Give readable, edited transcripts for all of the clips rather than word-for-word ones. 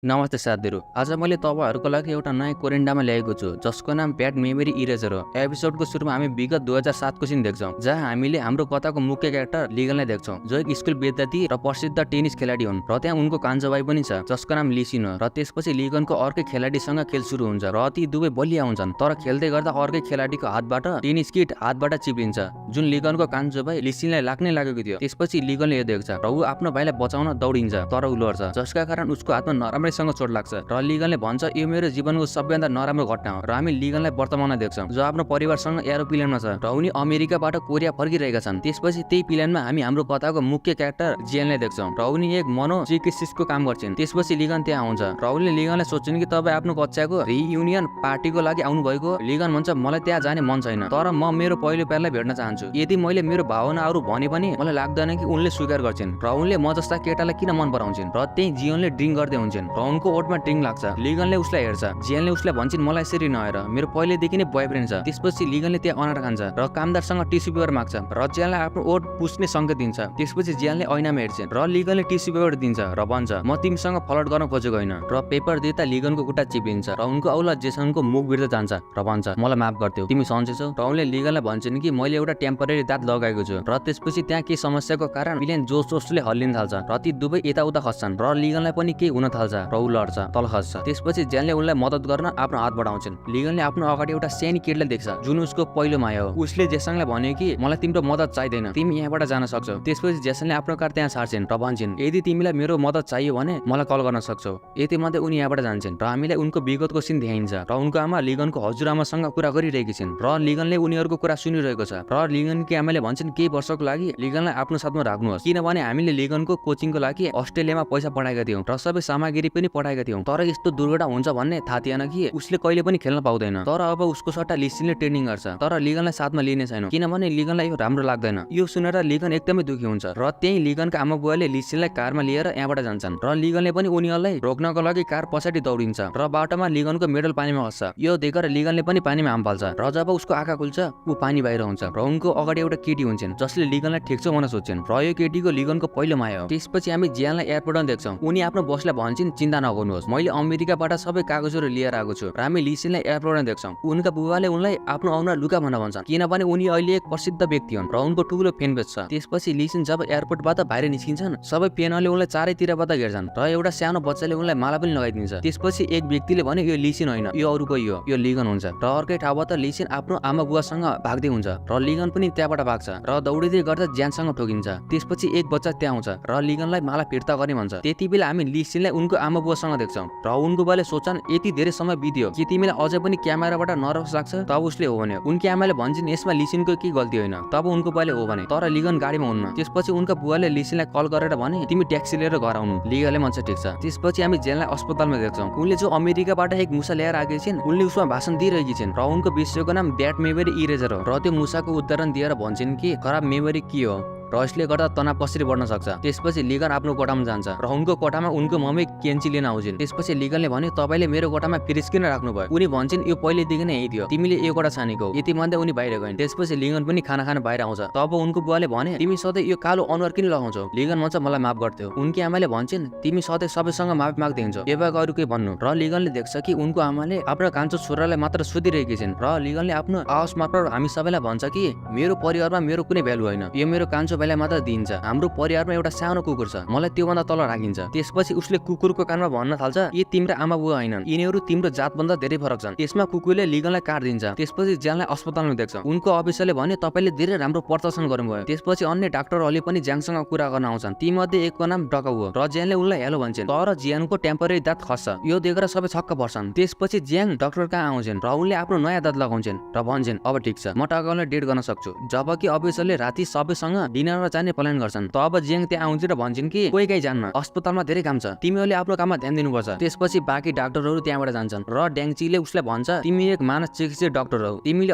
नमस्ते साथीहरू। आज मैले तपाईहरुको लागि एउटा नयाँ कोरिन्डामा ल्याएको छु जसको नाम ब्याड मेमोरी इरेजर हो। एपिसोडको सुरुमा हामी विगत 2007 को सिन देख्छौं जहाँ हामीले हाम्रो कथाको मुख्य क्यारेक्टर लिगनलाई देख्छौं जो एक स्कुल विद्यार्थी र प्रसिद्ध टेनिस खेलाडी हुन् र त्यहाँ उनको कान्छो भाइ पनि छ जसको नाम लिसिन हो। र त्यसपछि लिगनको अर्कै खेलाडीसँग खेल सुरु हुन्छ र ती दुवै बलिया हुन्छन्। तर खेल्दै गर्दा अर्कै खेलाडीको हातबाट टेनिस किट हातबाट चिप्लिन्छ जुन लिगनको कान्छो भाइ लिसिनलाई लाग्नै लागेको थियो। त्यसपछि लिगनले यो देख्छ र ऊ आफ्नो भाइलाई बचाउन दौडिन्छ तर ऊ लड्छ जसका कारण उसको हातमा नराम्रैसँग चोट लाग्छ र लिगनले भन्छ यो मेरो जीवनको सबैभन्दा नराम्रो घटना हो। र हामी लिगनलाई वर्तमानमा देख्छौं जो आफ्नो परिवारसँग एरोप्लेनमा छ र उनी अमेरिकाबाट कोरिया फर्किरहेका छन्। त्यसपछि त्यही प्लेनमा हामी हाम्रो कथाको मुख्य क्यारेक्टर जिएनलाई देख्छौं र उनी एक मनोचिकित्सकको काम गर्छिन्। त्यसपछि लिगन त्यहाँ आउँछ र उनले लिगनलाई सोध्छिन् कि तपाईँ आफ्नो कक्षाको रियुनियन पार्टीको लागि आउनु भएको। लिगन भन्छ मलाई त्यहाँ जाने मन छैन तर म मेरो पहिलो प्यारलाई भेट्न चाहन्छु। यदि मैले मेरो भावनाहरू भने पनि मलाई लाग्दैन कि उनले स्वीकार गर्छिन् र उनले म जस्ता केटालाई किन मन पराउँछिन्। र त्यही जियोनले ड्रिङ्क गर्दै हुन्छन् र उनको ओठमा ड्रिङ्क लाग्छ। लिगनले उसलाई हेर्छ। जिएनले उसलाई भन्छिन् मलाई यसरी नहेर मेरो पहिलेदेखि नै बोयफ्रेन्ड छ। त्यसपछि लिगनले त्यहाँ अनार खान्छ र कामदारसँग टिस्यु पेपर माग्छ र जिएनलाई आफ्नो ओठ पुस्ने संकेत दिन्छ। त्यसपछि जिएनले ऐनामा हेर्छिन् र लिगनले टिस्यु पेपर दिन्छ र भन्छ म तिमीसँग फ्लर्ट गर्न खोजेको होइन। र पेपर दिँदा लिगनको खुट्टा चिप्लिन्छ र उनको औला जेसनको मुख बिर्द जान्छ र भन्छ मलाई माफ गरिदेऊ तिमी सन्चै छौ। र उनले लिगनलाई भन्छन् कि मैले एउटा टेम्परेरी दाँत लगाएको छु। र त्यसपछि त्यहाँ केही समस्याको कारण प्लेन जोसले हल्लिन थाल्छ र ती दुवै यताउता खस्छन् र लिगनलाई पनि केही हुन थाल्छ र ऊ लड्छ तल खस्छ। त्यसपछि जेनले उनलाई मद्दत गर्न आफ्नो हात बढाउँछिन्। लिगनले आफ्नो अगाडि एउटा सानो केटलाई देख्छ जुन उसको पहिलो माया हो। उसले जेसनलाई भन्यो कि मलाई तिम्रो मद्दत चाहिदैन तिमी यहाँबाट जान सक्छौ। त्यसपछि जेसनले आफ्नो कार त्यहाँ छाड्छिन् र भन्छिन् यदि तिमीलाई मेरो मद्दत चाहियो भने मलाई कल गर्न सक्छौ। यति मात्रै उनी यहाँबाट जान्छन् र हामीलाई उनको विगतको सिन देखाइन्छ र उनको आमा लिगनको हजुरआमासँग कुरा गरिरहेकी छिन् र लिगनले उनीहरूको कुरा सुनिरहेको छ। र लिगनकी आमाले भन्छन् केही वर्षको लागि लिगनलाई आफ्नो साथमा राख्नुहोस् किनभने हामीले लिगनको कोचिङको लागि अस्ट्रेलियामा पैसा पठाएका थियौं र सबै सामग्री पनि पठाएका थियौं। तर यस्तो दुर्घटना हुन्छ भन्ने थाहा थिएन कि उसले कहिले पनि खेल्न पाउँदैन। तर अब उसको सट्टा लिसिनले ट्रेनिङ गर्छ तर लिगनलाई साथमा लिने छैन किनभने लिगनलाई यो राम्रो लाग्दैन। यो सुनेर लिगन एकदमै दुखी हुन्छ र त्यही लिगनका आमा बुवाले लिसिनलाई कारमा लिएर यहाँबाट जान्छन् र लिगनले पनि उनीहरूलाई रोक्नको लागि कार पछाडि दौडिन्छ र बाटोमा लिगनको मेडल पानीमा खस्छ। यो देखेर लिगनले पनि पानीमा हाम फाल्छ र जब उसको आँखा खुल्छ ऊ पानी बाहिर हुन्छ र उनको अगाडि एउटा केटी हुन्छन् जसले लिगनलाई ठिक छ भन्न सोध्छन् र यो केटीको लिगनको पहिलो माया हो। त्यसपछि हामी जियानलाई एयरपोर्टमा देख्छौं। उनी आफ्नो बसलाई भन्छन् चिन्ता नगर्नुहोस् मैले अमेरिकाबाट सबै कागजहरू लिएर आएको छु र हामी लिसिनलाई एयरपोर्टमा देख्छौं। उनका बुबाले उनलाई आफ्नो अनुहार लुका भन्न भन्छन् किनभने उनी अहिले एक प्रसिद्ध व्यक्ति हुन् र उनको ठूलो फ्यान बेस छ। त्यसपछि लिसिन जब एयरपोर्टबाट बाहिर निस्किन्छन् सबै फ्यानहरूले उनलाई चारैतिरबाट घेर्छन् र एउटा सानो बच्चाले उनलाई माला पनि लगाइदिन्छ। त्यसपछि एक व्यक्तिले भने यो लिसिन होइन यो अरु कोही हो यो लिगन हुन्छ र अर्कै ठाउँबाट लिसिन आफ्नो आमा बुवासँग भाग्दै हुन्छ र लिगन पनि त्यहाँबाट भाग्छ र दौडिँदै गर्दा ज्यानसँग ठोकिन्छ। त्यसपछि एक बच्चा त्यहाँ आउँछ र लिगनलाई माला फिर्ता गर्ने भन्छ। त्यतिबेला हामी लिसिनलाई उनको आमा बुवासँग देख्छौं र उनको बुवाले सोच्छन् यति धेरै समय बित्यो कि तिमीलाई अझै पनि क्यामेराबाट नर्भस लाग्छ। तब उसले हो भने उनकी आमाले भन्छन् यसमा लिसिनको के गल्ती होइन। तब उनको बुवाले हो भने तर लिगन गाडीमा हुन्न। त्यसपछि उनका बुवाले लिसिनलाई कल गरेर भने तिमी ट्याक्सी लिएर घर आउनु। लिगनले भन्छ ठिक छ। त्यसपछि हामी जेनलाई अस्पतालमा देख्छौं। उनले जो अमेरिकाबाट एक मुसा लिएर आएकी छिन् उनले उसमा भाषण दिइरहेकी छिन् र उनको विषयको नाम ब्याड मेमोरी इरेजर हो र त्यो मुसाको उदाहरण दिएर भन्छन् कि खराब मेमोरी के हो र यसले गर्दा तनाव कसरी बढ्न सक्छ। त्यसपछि लिगन आफ्नो कोठामा जान्छ र उनको कोठामा उनको मम्मी केन्ची लिन आउँछिन्। त्यसपछि लिगनले भने तपाईले मेरो कोठामा फ्रिज किन राख्नु भयो। उनी भन्छन् यो पहिलेदेखि नै यही थियो तिमीले यो कोठा छानेको। यति मान्दै उनी बाहिर गइन्। त्यसपछि लिगन पनि खाना खान बाहिर आउँछ। तब उनको बुवाले भने तिमी सधैँ यो कालो अनुहार किन लगाउँछौ। लिगन भन्छ मलाई माफ गरिदेऊ। उनकी आमाले भन्छन् तिमी सधैँ सबैसँग माफी माग्दै हिँड्छौ यो बाहेक अरु केही भन्नु। र लिगनले देख्छ कि उनको आमाले आफ्नो कान्छो छोरालाई मात्र सोधिरहेकी छिन् र लिगनले आफ्नो आवाज मार्फत हामी सबैलाई भन्छ कि मेरो परिवारमा मेरो कुनै भ्यालु होइन यो मेरो कान्छो भाइलाई मात्र दिन्छ। हाम्रो परिवारमा एउटा सानो कुकुर छ मलाई त्योभन्दा तल राखिन्छ। त्यसपछि उसले कुकुरको कानमा भन्न थाल्छ यी तिम्रो आमा बुवा होइनन् यिनीहरू तिम्रो जातभन्दा धेरै फरक छन्। त्यसमा कुकुरले लिगनलाई काट्दिन्छ। त्यसपछि ज्याङलाई अस्पतालमा देख्छ। उनको अफिसरले भने तपाईले धेरै राम्रो प्रदर्शन गर्नुभयो। त्यसपछि अन्य डाक्टरहरूले पनि ज्याङसँग कुरा गर्न आउँछन्। तीमध्ये एकको नाम डकाउ हो र ज्याङले उनलाई हेलो भन्छन् तर ज्याङको टेम्परेरी दाँत खस्छ। यो देखेर सबै छक्क पर्छन्। त्यसपछि ज्याङ डाक्टर कहाँ आउँछन् र उनले आफ्नो नयाँ दाँत लगाउँछन् र भन्छन् अब ठिक छ म डकाउलाई डेट गर्न सक्छु। जबकि अफिसरले राति सबैसँग डिनरमा जाने प्लान गर्छन्। तब ज्याङ त्यहाँ आउँछ र भन्छन् कि कोही काहीँ जान्न अस्पतालमा धेरै काम छ तिमीहरूले आफ्नो काममा ध्यान दिनुपर्छ। त्यसपछि बाँकी डाक्टरहरू त्यहाँबाट जान्छन् र ड्याङचीले उसलाई भन्छ तिमी एक मानस चिकित्सक डाक्टर हौ तिमीले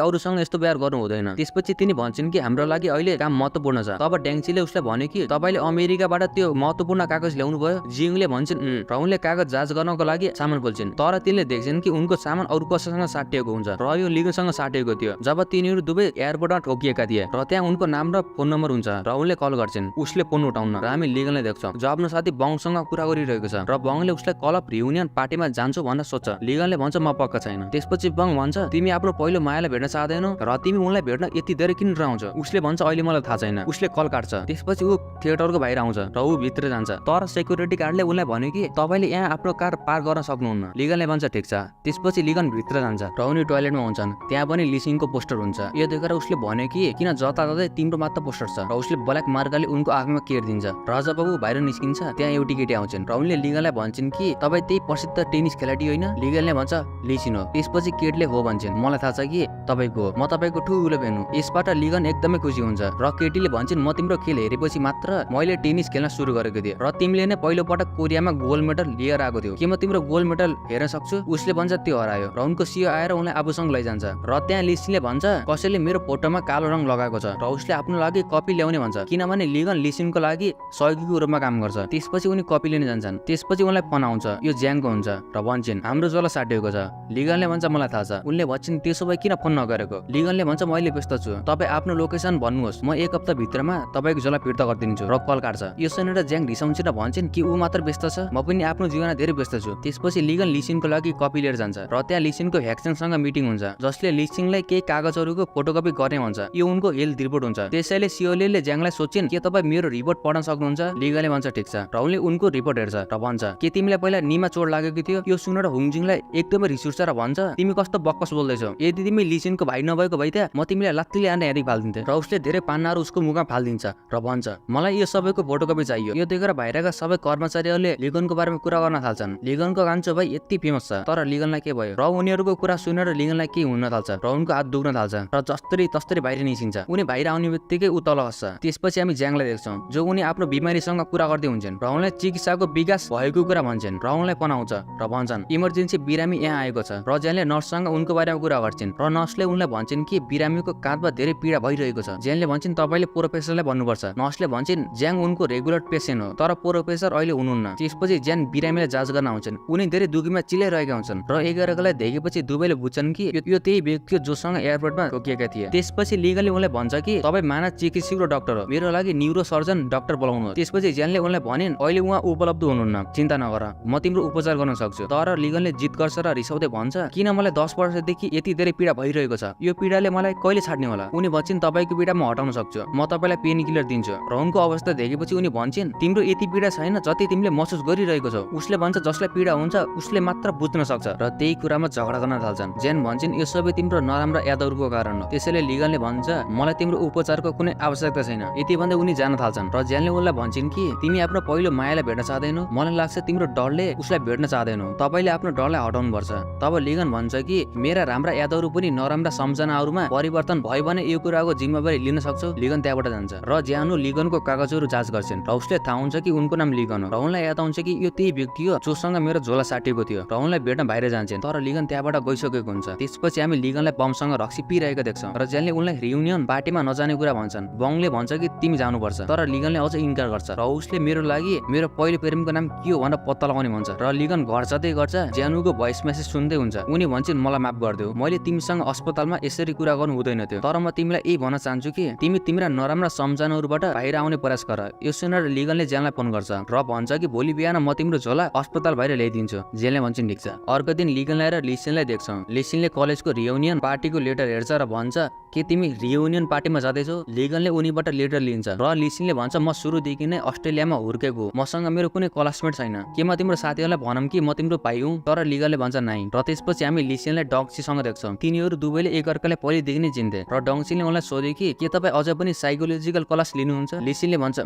अरूसँग यस्तो व्यवहार गर्नु हुँदैन। त्यसपछि तिनी भन्छन् कि हाम्रो लागि अहिले काम महत्त्वपूर्ण छ। तब ड्याङचीले उसलाई भन्यो कि तपाईले अमेरिकाबाट त्यो महत्त्वपूर्ण कागज ल्याउनु भयो। जिङले भन्छन् र उनले कागज जाँच गर्नको लागि सामान खोल्छिन् तर तिनले देख्छन् कि उनको सामान अरू कसैसँग साटिएको हुन्छ र यो लिगनसँग साटिएको थियो। जब तिनीहरू दुवै एयरपोर्टमा ठोकिएका थिए र त्यहाँ उनको नाम र फोन नम्बर हुन्छ र उनले कल गर्छिन्। उसले फोन उठाउन र हामी लिगनलाई देख्छौँ जो आफ्नो साथी बङसँग कुरा गरिरहेको छ र बङले उसलाई क्लब रियुनियन पार्टीमा जान्छु भन्न सोध्छ। लिगनले भन्छ म पक्का छैन। त्यसपछि बङ भन्छ तिमी आफ्नो पहिलो मायालाई भेट्न चाहदैनौ र तिमी उनलाई भेट्न यति धेरै किन डराउँछौ। उसले भन्छ अहिले मलाई थाहा छैन। उसले कल काट्छ। त्यसपछि ऊ थिएटरको बाहिर आउँछ र ऊ भित्र जान्छ तर सेक्युरिटी गार्डले उनलाई भन्यो कि तपाईले यहाँ आफ्नो कार पार्क गर्न सक्नुहुन्न। लिगनले भन्छ ठिक छ। त्यसपछि लिगन भित्र जान्छ र उनी टोयलेटमा हुन्छन्। त्यहाँ पनि लिसिङको पोस्टर हुन्छ। यो देखेर उसले भन्यो कि किन जताततै तिम्रो मात्र पोस्टर छ र उसले ब्ल्याक मार्काले उनको आँखामा केर दिन्छ र जब ऊ बाहिर निस्किन्छ त्यहाँ एउटी केटी आउँछन् र उनले लिगनलाई भन्छन् कि तपाईँ त्यही प्रसिद्ध टेनिस खेलाडी होइन। लिगनले भन्छ लिसिन हो। त्यसपछि केटले हो भन्छन् मलाई थाहा छ कि तपाईँको हो। म तपाईँको ठुलो फ्यान हुँ। यसबाट लिगन एकदमै खुसी हुन्छ र केटीले भन्छन् म तिम्रो खेल हेरेपछि मात्र मैले टेनिस खेल्न सुरु गरेको थिएँ र तिमीले नै पहिलो पटक कोरियामा गोल्ड मेडल लिएर आएको थियो। के म तिम्रो गोल्ड मेडल हेर्न सक्छु। उसले भन्छ त्यो हरायो र उनको सियो आएर उनलाई आफूसँग लैजान्छ र त्यहाँ लिसिनले भन्छ कसैले मेरो फोटोमा कालो रङ लगाएको छ र उसले आफ्नो लागि कपी ल्याउने भन्छ किनभने लिगन लिसिनको लागि सहयोगीको रूपमा काम गर्छ। त्यसपछि उनी कपी लिन जान्छन्। त्यसपछि उनलाई फोन आउँछ यो ज्याङको हुन्छ र भन्छन् हाम्रो जोला साटिएको छ। लिगनले भन्छ मलाई थाहा छ। उनले भन्छन् त्यसो भए किन फोन नगरेको। लिगनले भन्छ मैले व्यस्त छु। तपाईँ आफ्नो लोकेसन भन्नुहोस् म एक हप्ता भित्रमा तपाईँको जोला फिर्ता गरिदिन्छु र कल काट्छ। यो सुनेर ज्याङ रिसाउँछ र भन्छन् कि ऊ मात्र व्यस्त छ म पनि आफ्नो जीवनमा धेरै व्यस्त छु। त्यसपछि लिगन लिसिनको लागि कपी लिएर जान्छ र त्यहाँ लिसिनको भ्याक्सिनसँग मिटिङ हुन्छ जसले लिसिङलाई केही कागजहरूको फोटोकपी गर्ने भन्छ। यो उनको हेल्थ रिपोर्ट हुन्छ। त्यसैले सिओले ज्याङलाई सोध्छिन् के तपाईँ मेरो रिपोर्ट पढ्न सक्नुहुन्छ। लिगनले भन्छ ठिक छ र उनले उनको रिपोर्ट हेर्छ र भन्छ के तिमीलाई पहिला निमा चोट लागेको थियो। यो सुनेर हुङजिङलाई एकदमै रिस उठ्छ र भन्छ तिमी कस्तो बक्कस बोल्दैछौ। यदि तिमी लिसिनको भाइ नभएको भए त म तिमीलाई लात्तीले आएर हेरी फाल्दिन्थे र उसले धेरै पान्नाहरू उसको मुखमा फालिदिन्छ र भन्छ मलाई यो सबैको फोटोकपी चाहियो। यो देखेर बाहिरका सबै कर्मचारीहरूले लिगनको बारेमा कुरा गर्न थाल्छन्। लिगनको कान्छो भाइ यति फेमस छ तर लिगनलाई के भयो र उनीहरूको कुरा सुनेर लिगनलाई के हुन थाल्छ र उनको हात दुख्न थाल्छ र जस्तरी तस्तरी बाहिर निस्किन्छ। उनी बाहिर आउने बित्तिकै ऊ तल खस्छ। त्यसपछि हामी ज्याङलाई देख्छौँ जो उनी आफ्नो बिमारीसँग कुरा गर्दै हुन्छन् र उनलाई चिकित्साको विकास भएको कुरा भन्छन् र उनलाई पनाउँछ र भन्छन् इमर्जेन्सी बिरामी यहाँ आएको छ र ज्याङले नर्ससँग उनको बारेमा कुरा गर्छिन् र नर्सले उनलाई भन्छन् कि बिरामीको काँधमा धेरै पीडा भइरहेको छ। ज्याङले भन्छन् तपाईँले प्रोफेसरलाई भन्नुपर्छ। नर्सले भन्छन् ज्याङ उनको रेगुलर पेसेन्ट हो तर प्रोफेसर अहिले हुनुहुन्न। त्यसपछि ज्याङ बिरामीलाई जाँच गर्न आउँछन्। उनी धेरै दुखीमा चिलाइरहेका हुन्छन् र एकअर्कालाई देखेपछि दुवैले बुझ्छन् कि यो त्यही व्यक्ति हो जोसँग एयरपोर्टमा रोकिएका थिए। त्यसपछि लिगनले उनलाई भन्छ कि तपाईँ मानव चिकित्सक र डाक्टर हो मेरो लागि न्युरो सर्जन डाक्टर बोलाउनु। त्यसपछि ज्याङले उनलाई भनिन् अहिले उहाँ उपलब्ध हुनुहुन्न चिन्ता नगर म तिम्रो उपचार गर्न सक्छु। तर लिगनले जिद गर्छ र रिसाउँदै भन्छ किन मलाई 10 वर्षदेखि यति धेरै पीडा भइरहेको छ। यो पीडाले मलाई कहिले छाड्ने होला। उनी भन्छन् तपाईँको पीडा म हटाउन सक्छु। म तपाईँलाई पेन किलर दिन्छु र उनको अवस्था देखेपछि उनी भन्छन् तिम्रो यति पीडा छैन जति तिमीले महसुस गरिरहेको छौ। उसले भन्छ जसलाई पीडा हुन्छ उसले मात्र बुझ्न सक्छ र त्यही कुरामा झगडा गर्न थाल्छन्। ज्यान भन्छन् यो सबै तिम्रो नराम्रा यादहरूको कारण हो। त्यसैले लिगनले भन्छ मलाई तिम्रो उपचारको कुनै आवश्यकता छैन। यति भन्दै उनी जान थाल्छन् र ज्यानले उनलाई भन्छन् कि तिमी आफ्नो पहिलो मायालाई भेट्न चाहदैनौ। मलाई लाग्छ तिम्रो डरले उसलाई भेट्न चाहदैनौ। तपाईले आफ्नो डरलाई हटाउनु पर्छ। तब लिगन भन्छ कि मेरा राम्रा यादहरू पनि नराम्रा सम्झनाहरूमा परिवर्तन भयो भने यो कुराको जिम्मेवारी लिन सक्छौ। लिगन त्यहाँबाट जान्छ र ज्यानो लिगनको कागजहरू जाँच गर्छन् र उसले थाहा हुन्छ कि उनको नाम लिगन हो र उनलाई याद आउँछ कि यो त्यही व्यक्ति हो जोसँग मेरो झोला साटिएको थियो र उनलाई भेट्न बाहिर जान्छन् तर लिगन त्यहाँबाट गइसकेको हुन्छ। त्यसपछि हामी लिगनलाई बमसँग रक्सी पिरहेको देख्छौँ र ज्यानले उनलाई रियुनियन पार्टीमा नजाने कुरा भन्छन्। बङले भन्छ कि तिमी जानुपर्छ तर लिगनले अझ इन्कार गर्छ र उसले मेरो लागि मेरो पहिलो प्रेमको नाम के हो भनेर पत्ता लगाउने भन्छ र लिगन घर जाँदै गर्छ। ज्यानुको भोइस मेसेज सुन्दै हुन्छ। उनी भन्छन् मलाई माफ गरिदेऊ मैले तिमीसँग अस्पतालमा यसरी कुरा गर्नु हुँदैन थियो तर म तिमीलाई यही भन्न चाहन्छु कि तिमी तिम्रा नराम्रा सम्झनाहरूबाट बाहिर आउने प्रयास गर। यो सुनेर लिगनले ज्यानलाई फोन गर्छ र भन्छ कि भोलि बिहान म तिम्रो झोला अस्पताल बाहिर ल्याइदिन्छु। ज्यानले भन्छन् ठिक छ। अर्को दिन लिगनलाई र लिसिनलाई देख्छौँ। लिसिनले कलेजको रियुनियन पार्टीको लेटर हेर्छ र भन्छ के तिमी रियुनियन पार्टीमा जाँदैछौ। लिगनले उनीबाट लेटर लिन्छ र लिसिनले भन्छ म सुरुदेखि नै अस्ट्रेलियामा हुर्केको मसँग मेरो कुनै क्लासमेट छैन। के म तिम्रो साथीहरूलाई भनौँ कि म तिम्रो भाइ हुँ। तर लिगनले भन्छ नाइ। र त्यसपछि हामी लिसिनलाई डङ्सीसँग देख्छौँ। तिनीहरू दुवैले एकअर्कालाई पहिलेदेखि नै चिन्थे र डङ्सीले उनलाई सोध्यो कि के तपाईँ अझ पनि साइकोलोजिकल क्लास लिनुहुन्छ। लिसिनले भन्छ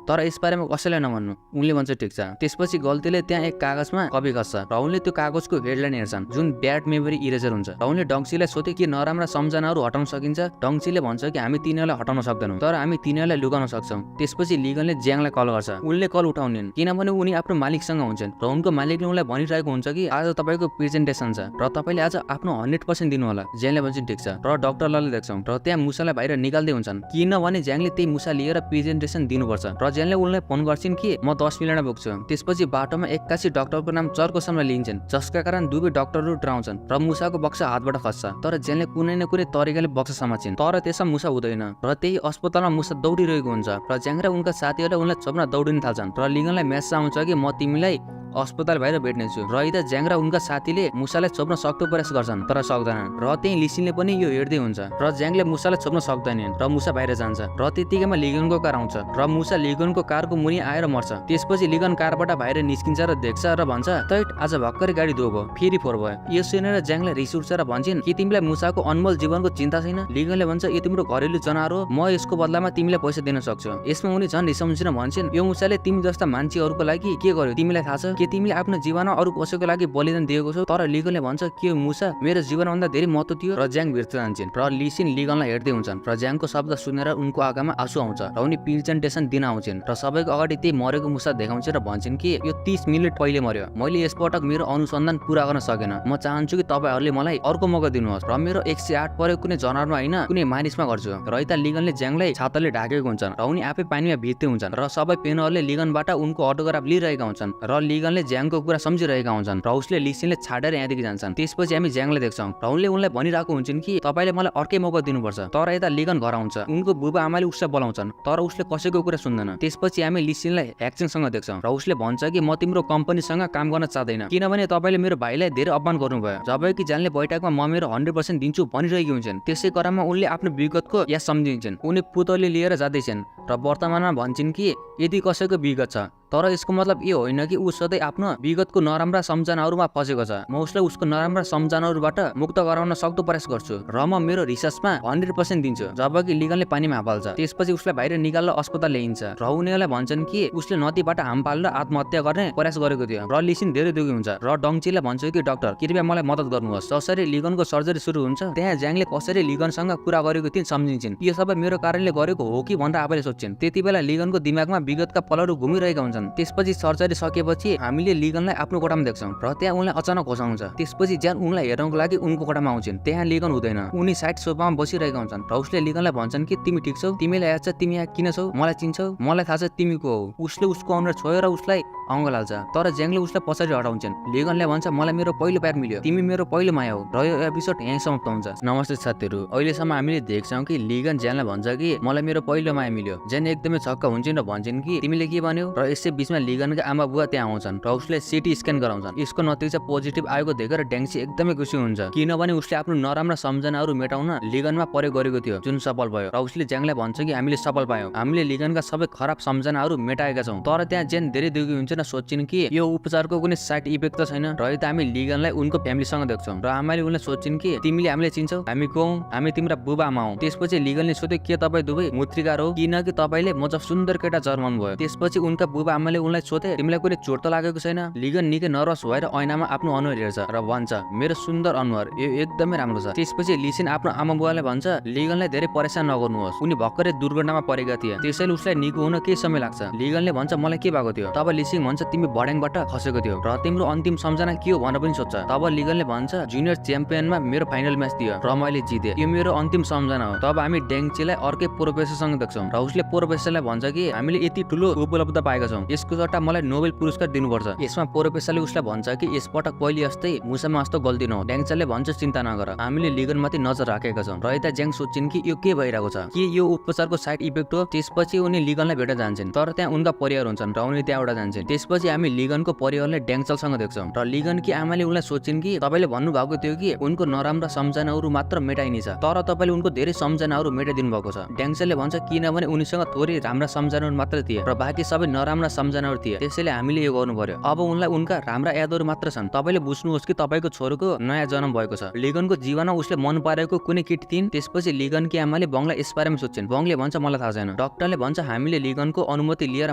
तर यसबारेमा कसैलाई नभन्नु। उनले भन्छ ठिक छ। त्यसपछि गल्तीले त्यहाँ एक कागजमा कपी खस्छ र उनले त्यो कागजको हेडलाइन हेर्छन् जुन ब्याड मेमोरी इरेजर हुन्छ र उनले डङ्सीलाई सोध्यो कि नराम्रा सम्झनाहरू हटाउन सकिन्छ। डङ्सीले भन्छ कि हामी तिनीहरूलाई हटाउन सक्दैनौँ तर हामी तिनीहरूलाई लुकाउन सक्छौँ। त्यसपछि लिगनले ज्याङलाई कल गर्छ। उनले कल उठाउनेन् किनभने उनी आफ्नो मालिकसँग हुन्छन् र उनको मालिकले उनलाई भनिरहेको हुन्छ कि आज तपाईँको प्रेजेन्टेसन छ र तपाईँले आज आफ्नो 100% दिनु होला। ज्याङले भन्छ ठिक छ र डाक्टरलाई देख्छौँ र त्यहाँ मुसालाई बाहिर निकाल्दै हुन्छन् किनभने ज्याङले त्यही मुसा लिएर प्रेजेन्टेसन दिनुपर्छ र ज्याङले उनलाई फोन गर्छिन् कि म 10 मिनटमा पुग्छु। त्यसपछि बाटोमा एक्कासी डाक्टरको नाम चर्को सामना लिन्छन् जसका कारण दुवै डाक्टरहरू डराउँछन् र मुसाको बक्सा हातबाट खस्छ तर ज्याङले कुनै न कुनै तरिकाले बक्सा समात्छिन् तर त्यसमा मुसा हुँदैन र त्यही अस्पतालमा मुसा दौडिरहेको हुन्छ र ज्याङ र उनका साथीहरूले उनलाई छोप्न दौडिन थाल्छन् र लिगनलाई मेसेज आउँछ कि म तिमीलाई अस्पताल बाहिर भेट्नेछु र यता ज्याङ र उनका साथीले मुसालाई छोप्न सक्दो प्रयास गर्छन् तर सक्दैनन् र त्यही लिसिनले पनि यो हेर्दै हुन्छ र ज्याङले मुसालाई छोप्न सक्दैनन् र मुसा बाहिर जान्छ र त्यतिकैमा लिगनको कार आउँछ र मुसा लिगनको कारको मुनि आएर मर्छ। त्यसपछि लिगन कारबाट बाहिर निस्किन्छ र देख्छ र भन्छ तैट आज भर्खरै गाडी धो भयो फेरि फोहोर भयो। यो सुनेर ज्याङले रिस उठ्छ र भन्छन् कि तिमीलाई मुसाको अनमोल जीवनको चिन्ता छैन। लिगनले भन्छ यो तिम्रो घरेलु जनावर हो, म यसको बदलामा तिमीलाई पैसा दिन सक्छु। यसमा उनी झन् रिसाउँछिन् भन्छन् यो मुसाले तिमी जस्ता मान्छेहरूको लागि के गर्यो तिमीलाई थाहा छ? के तिमीले आफ्नो जीवनमा अरू कसैको लागि बलिदान दिएको छौ? तर लिगनले भन्छ के मुसा मेरो जीवनभन्दा धेरै महत्त्व थियो र ज्याङ भिर्छ जान्छन् र लिसिन लिगनलाई हेर्दै हुन्छन् र ज्याङको शब्द सुनेर उनको आँखामा आँसु आउँछ र उनी प्रेजेन्टेसन दिन आउँछन् र सबैको अगाडि त्यही मरेको मुसा देखाउँछ र भन्छन् कि यो 30 मिनेट पहिले मर्यो, मैले यसपटक मेरो अनुसन्धान पूरा गर्न सकेन, म चाहन्छु कि तपाईहरुले मलाई अर्को मौका दिनुहोस् र मेरो 108 परेको कुनै जनावरमा हैन कुनै मानिसमा गर्छु। र यता लिगनले ज्याङलाई छाताले ढाकेको हुन्छन् र उनी आफै पानीमा भिज्दै हुन्छन् र सबै पेनहरुले लिगनबाट उनको अटोग्राफ लिइरहेका हुन्छन् र लिगनले ज्याङको कुरा सम्झिरहेका हुन्छन् र उसले लिसिनले छाडेर यहाँदेखि जान्छन्। त्यसपछि हामी ज्याङलाई देख्छौं र उनले उनलाई भनिरहेको हुन्छन् कि तपाईले मलाई अर्कै मौका दिनुपर्छ। तर यता लिगन घर आउँछ, उनको बुबा आमाले उसलाई बोलाउँछन् तर उसले कसैको कुरा सुन्दैन। त्यसपछि हामी लिसिनलाई ह्याक्सिङसँग देख्छौं र उसले भन्छ कि म तिम्रो कम्पनीसँग काम गर्न चाहदैन किनभने तपाईले मेरो भाइलाई धेरै अपमान गर्नुभयो। जबकि ज्याङले बैठकमा म मेरो 100% दिन्छु भनिरहेकी हुन्छन्। त्यसै क्रममा उनले आफ्नो विगतको या सम्झिन्छन्। उनी पुतली लिएर जाँदैछन् र वर्तमानमा भन्छन् कि यदि कसैको विगत छ तर यसको मतलब यो होइन कि ऊ सधैँ आफ्नो विगतको नराम्रा सम्झनाहरूमा फसेको छ। म उसलाई उसको नराम्रा सम्झनाहरूबाट मुक्त गराउन सक्दो प्रयास गर्छु र म मेरो रिसर्चमा 100% दिन्छु। जबकि लिगनले पानीमा हाल्छ। त्यसपछि उसलाई बाहिर निकालेर अस्पताल ल्याइन्छ र उनीहरूलाई भन्छन् कि उसले नदीबाट हाम पालेर आत्महत्या गर्ने प्रयास गरेको थियो र लिसिन धेरै दुखी हुन्छ र डङचीले भन्छ कि डाक्टर कृपया मलाई मद्दत गर्नुहोस्। जसरी लिगनको सर्जरी सुरु हुन्छ त्यहाँ ज्याङले कसरी लिगनसँग कुरा गरेको थिइन् सम्झिन्छन्। यो सबै मेरो कारणले गरेको हो कि भनेर आफैले सोच्छन्। त्यतिबेला लिगनको दिमागमा विगतका पलहरू घुमिरहेका हुन्छन्। त्यसपछि सर्जरी सकेपछि हामीले लिगनलाई आफ्नो कोठामा देख्छौं र त्यहाँ उनलाई अचानक होस आउँछ। त्यसपछि ज्यान उनलाई हेर्नको लागि उनको कोठामा आउँछन्। त्यहाँ लिगन हुँदैन, उनी साइड सोफामा बसिरहेका हुन्छन् र उसले लिगनलाई भन्छन् कि तिमी ठिक छौ, तिमीलाई याद छ तिमी यहाँ किन छौ, मलाई चिन्छौ, मलाई थाहा छ तिमी को हो। उसले उसको अनुहार छोएर उसलाई अङ्ग लाल्छ तर ज्याङले उसलाई पछाडि हटाउँछन्। लिगनले भन्छ मलाई मेरो पहिलो प्यार मिल्यो, तिमी मेरो पहिलो माया हो र यो एपिसोड यही समाप्त हुन्छ। नमस्ते साथीहरु, अहिलेसम्म हामीले देख्छौं कि लिगन ज्यानलाई भन्छ कि मलाई मेरो पहिलो माया मिल्यो। ज्यान एकदमै छक्क हुन्छन् र भन्छन् कि तिमीले के भन्यौ र यसै बीचमा लिगनका आमा बुवा त्यहाँ आउँछन् र उसले सिटी स्क्यान गराउँछन्। यसको नतिजा पोजिटिभ आएको देखेर ड्याङ्सी एकदमै खुसी हुन्छ किनभने उसले आफ्नो नराम्रा सम्झनाहरू मेटाउन लिगनमा प्रयोग गरेको थियो जुन सफल भयो र उसले ज्याङलाई भन्छ कि हामीले सफल पायौं, हामीले लिगनका सबै खराब सम्झनाहरू मेटाएका छौं। तर त्यहाँ ज्यान धेरै दुखी हुन्छ र सोच्छिन् कि यो उपचारको कुनै साइड इफेक्ट त छैन। र यता हामी लिगनलाई उनको फ्यामिलीसँग देख्छौं र आमाले उनलाई सोच्छिन् कि तिमीले हामीले चिन्छौ, हामी को हौ, हामी तिम्रा बुबा आमा हौ। त्यसपछि लिगनले सोध्यो के तपाई दुवै मूर्तिकार हो किनकि तपाईले म जब सुन्दर केटा जन्माउनु भयो। त्यसपछि उनका बुबा आमाले उनलाई सोधे तिमीलाई कुनै चोट त लागेको छैन? लिगन निकै नर्भस भएर ऐनामा आफ्नो अनुहार हेर्छ र भन्छ मेरो सुन्दर अनुहार यो एकदमै राम्रो छ। त्यसपछि लिसिन आफ्नो आमा बुवालाई भन्छ लिगनलाई धेरै परेशान नगर्नुहोस्, उनी भर्खरै दुर्घटनामा परेका थिए, त्यसैले उसलाई निको हुन केही समय लाग्छ। लिगनले भन्छ मलाई के भएको थियो? तब लिसिन भन्छ तिमी बड्याङबाट खसेको थियो र तिम्रो अन्तिम सम्झना के हो भनेर पनि सोध्छ। तब लिगनले भन्छ जुनियर च्याम्पियनमा मेरो फाइनल म्याच थियो र मैले जिते, यो मेरो अन्तिम सम्झना हो। तब हामी ड्याङचीलाई अर्कै प्रोफेसरसँग देख्छौं र उसले प्रोफेसरलाई भन्छ कि हामीले यति ठुलो उपलब्धता पाएका छौं, यसको सट्टा मलाई नोबेल पुरस्कार दिनुपर्छ। यसमा प्रोफेसरले उसलाई भन्छ कि यसपटक पहिले जस्तै मुसामा जस्तो गल्ती नहो। ड्याङचीले भन्छ चिन्ता नगर, हामीले लिगनमाथि नजर राखेका छौं। र यता ज्याङ सोच्छिन् कि यो के भइरहेको छ, के यो उपचारको साइड इफेक्ट हो? त्यसपछि उनी लिगनलाई भेट्न जान्छन् तर त्यहाँ उनका परिवार हुन्छन् र उनी त्यहाँबाट जान्छन्। त्यसपछि हामी लिगनको परिवारलाई ड्याङचलसँग देख्छौं र लिगनकी आमाले उनलाई सोच्छिन् कि तपाईले भन्नु भएको थियो कि उनको नराम्रा सम्झनाहरू मात्र मेटाइनेछ तर तपाईले उनको धेरै सम्झनाहरू मेटाइदिनु भएको छ। ड्याङचलले भन्छ किनभने उनीसँग थोरै राम्रा सम्झनाहरू मात्र थिए र बाँकी सबै नराम्रा सम्झनाहरू थिए, त्यसैले हामीले यो गर्नु पर्यो। अब उनलाई उनका राम्रा यादहरू मात्र छन्। तपाईले बुझ्नुहोस् कि तपाईको छोरोको नयाँ जन्म भएको छ। लिगनको जीवनमा उसले मन परेको कुनै केटी थिइन्। त्यसपछि लिगनकी आमाले बङलाई यसबारेमा सोच्छन्। बङले भन्छ मलाई थाहा छैन। डाक्टरले भन्छ हामीले लिगनको अनुमति लिएर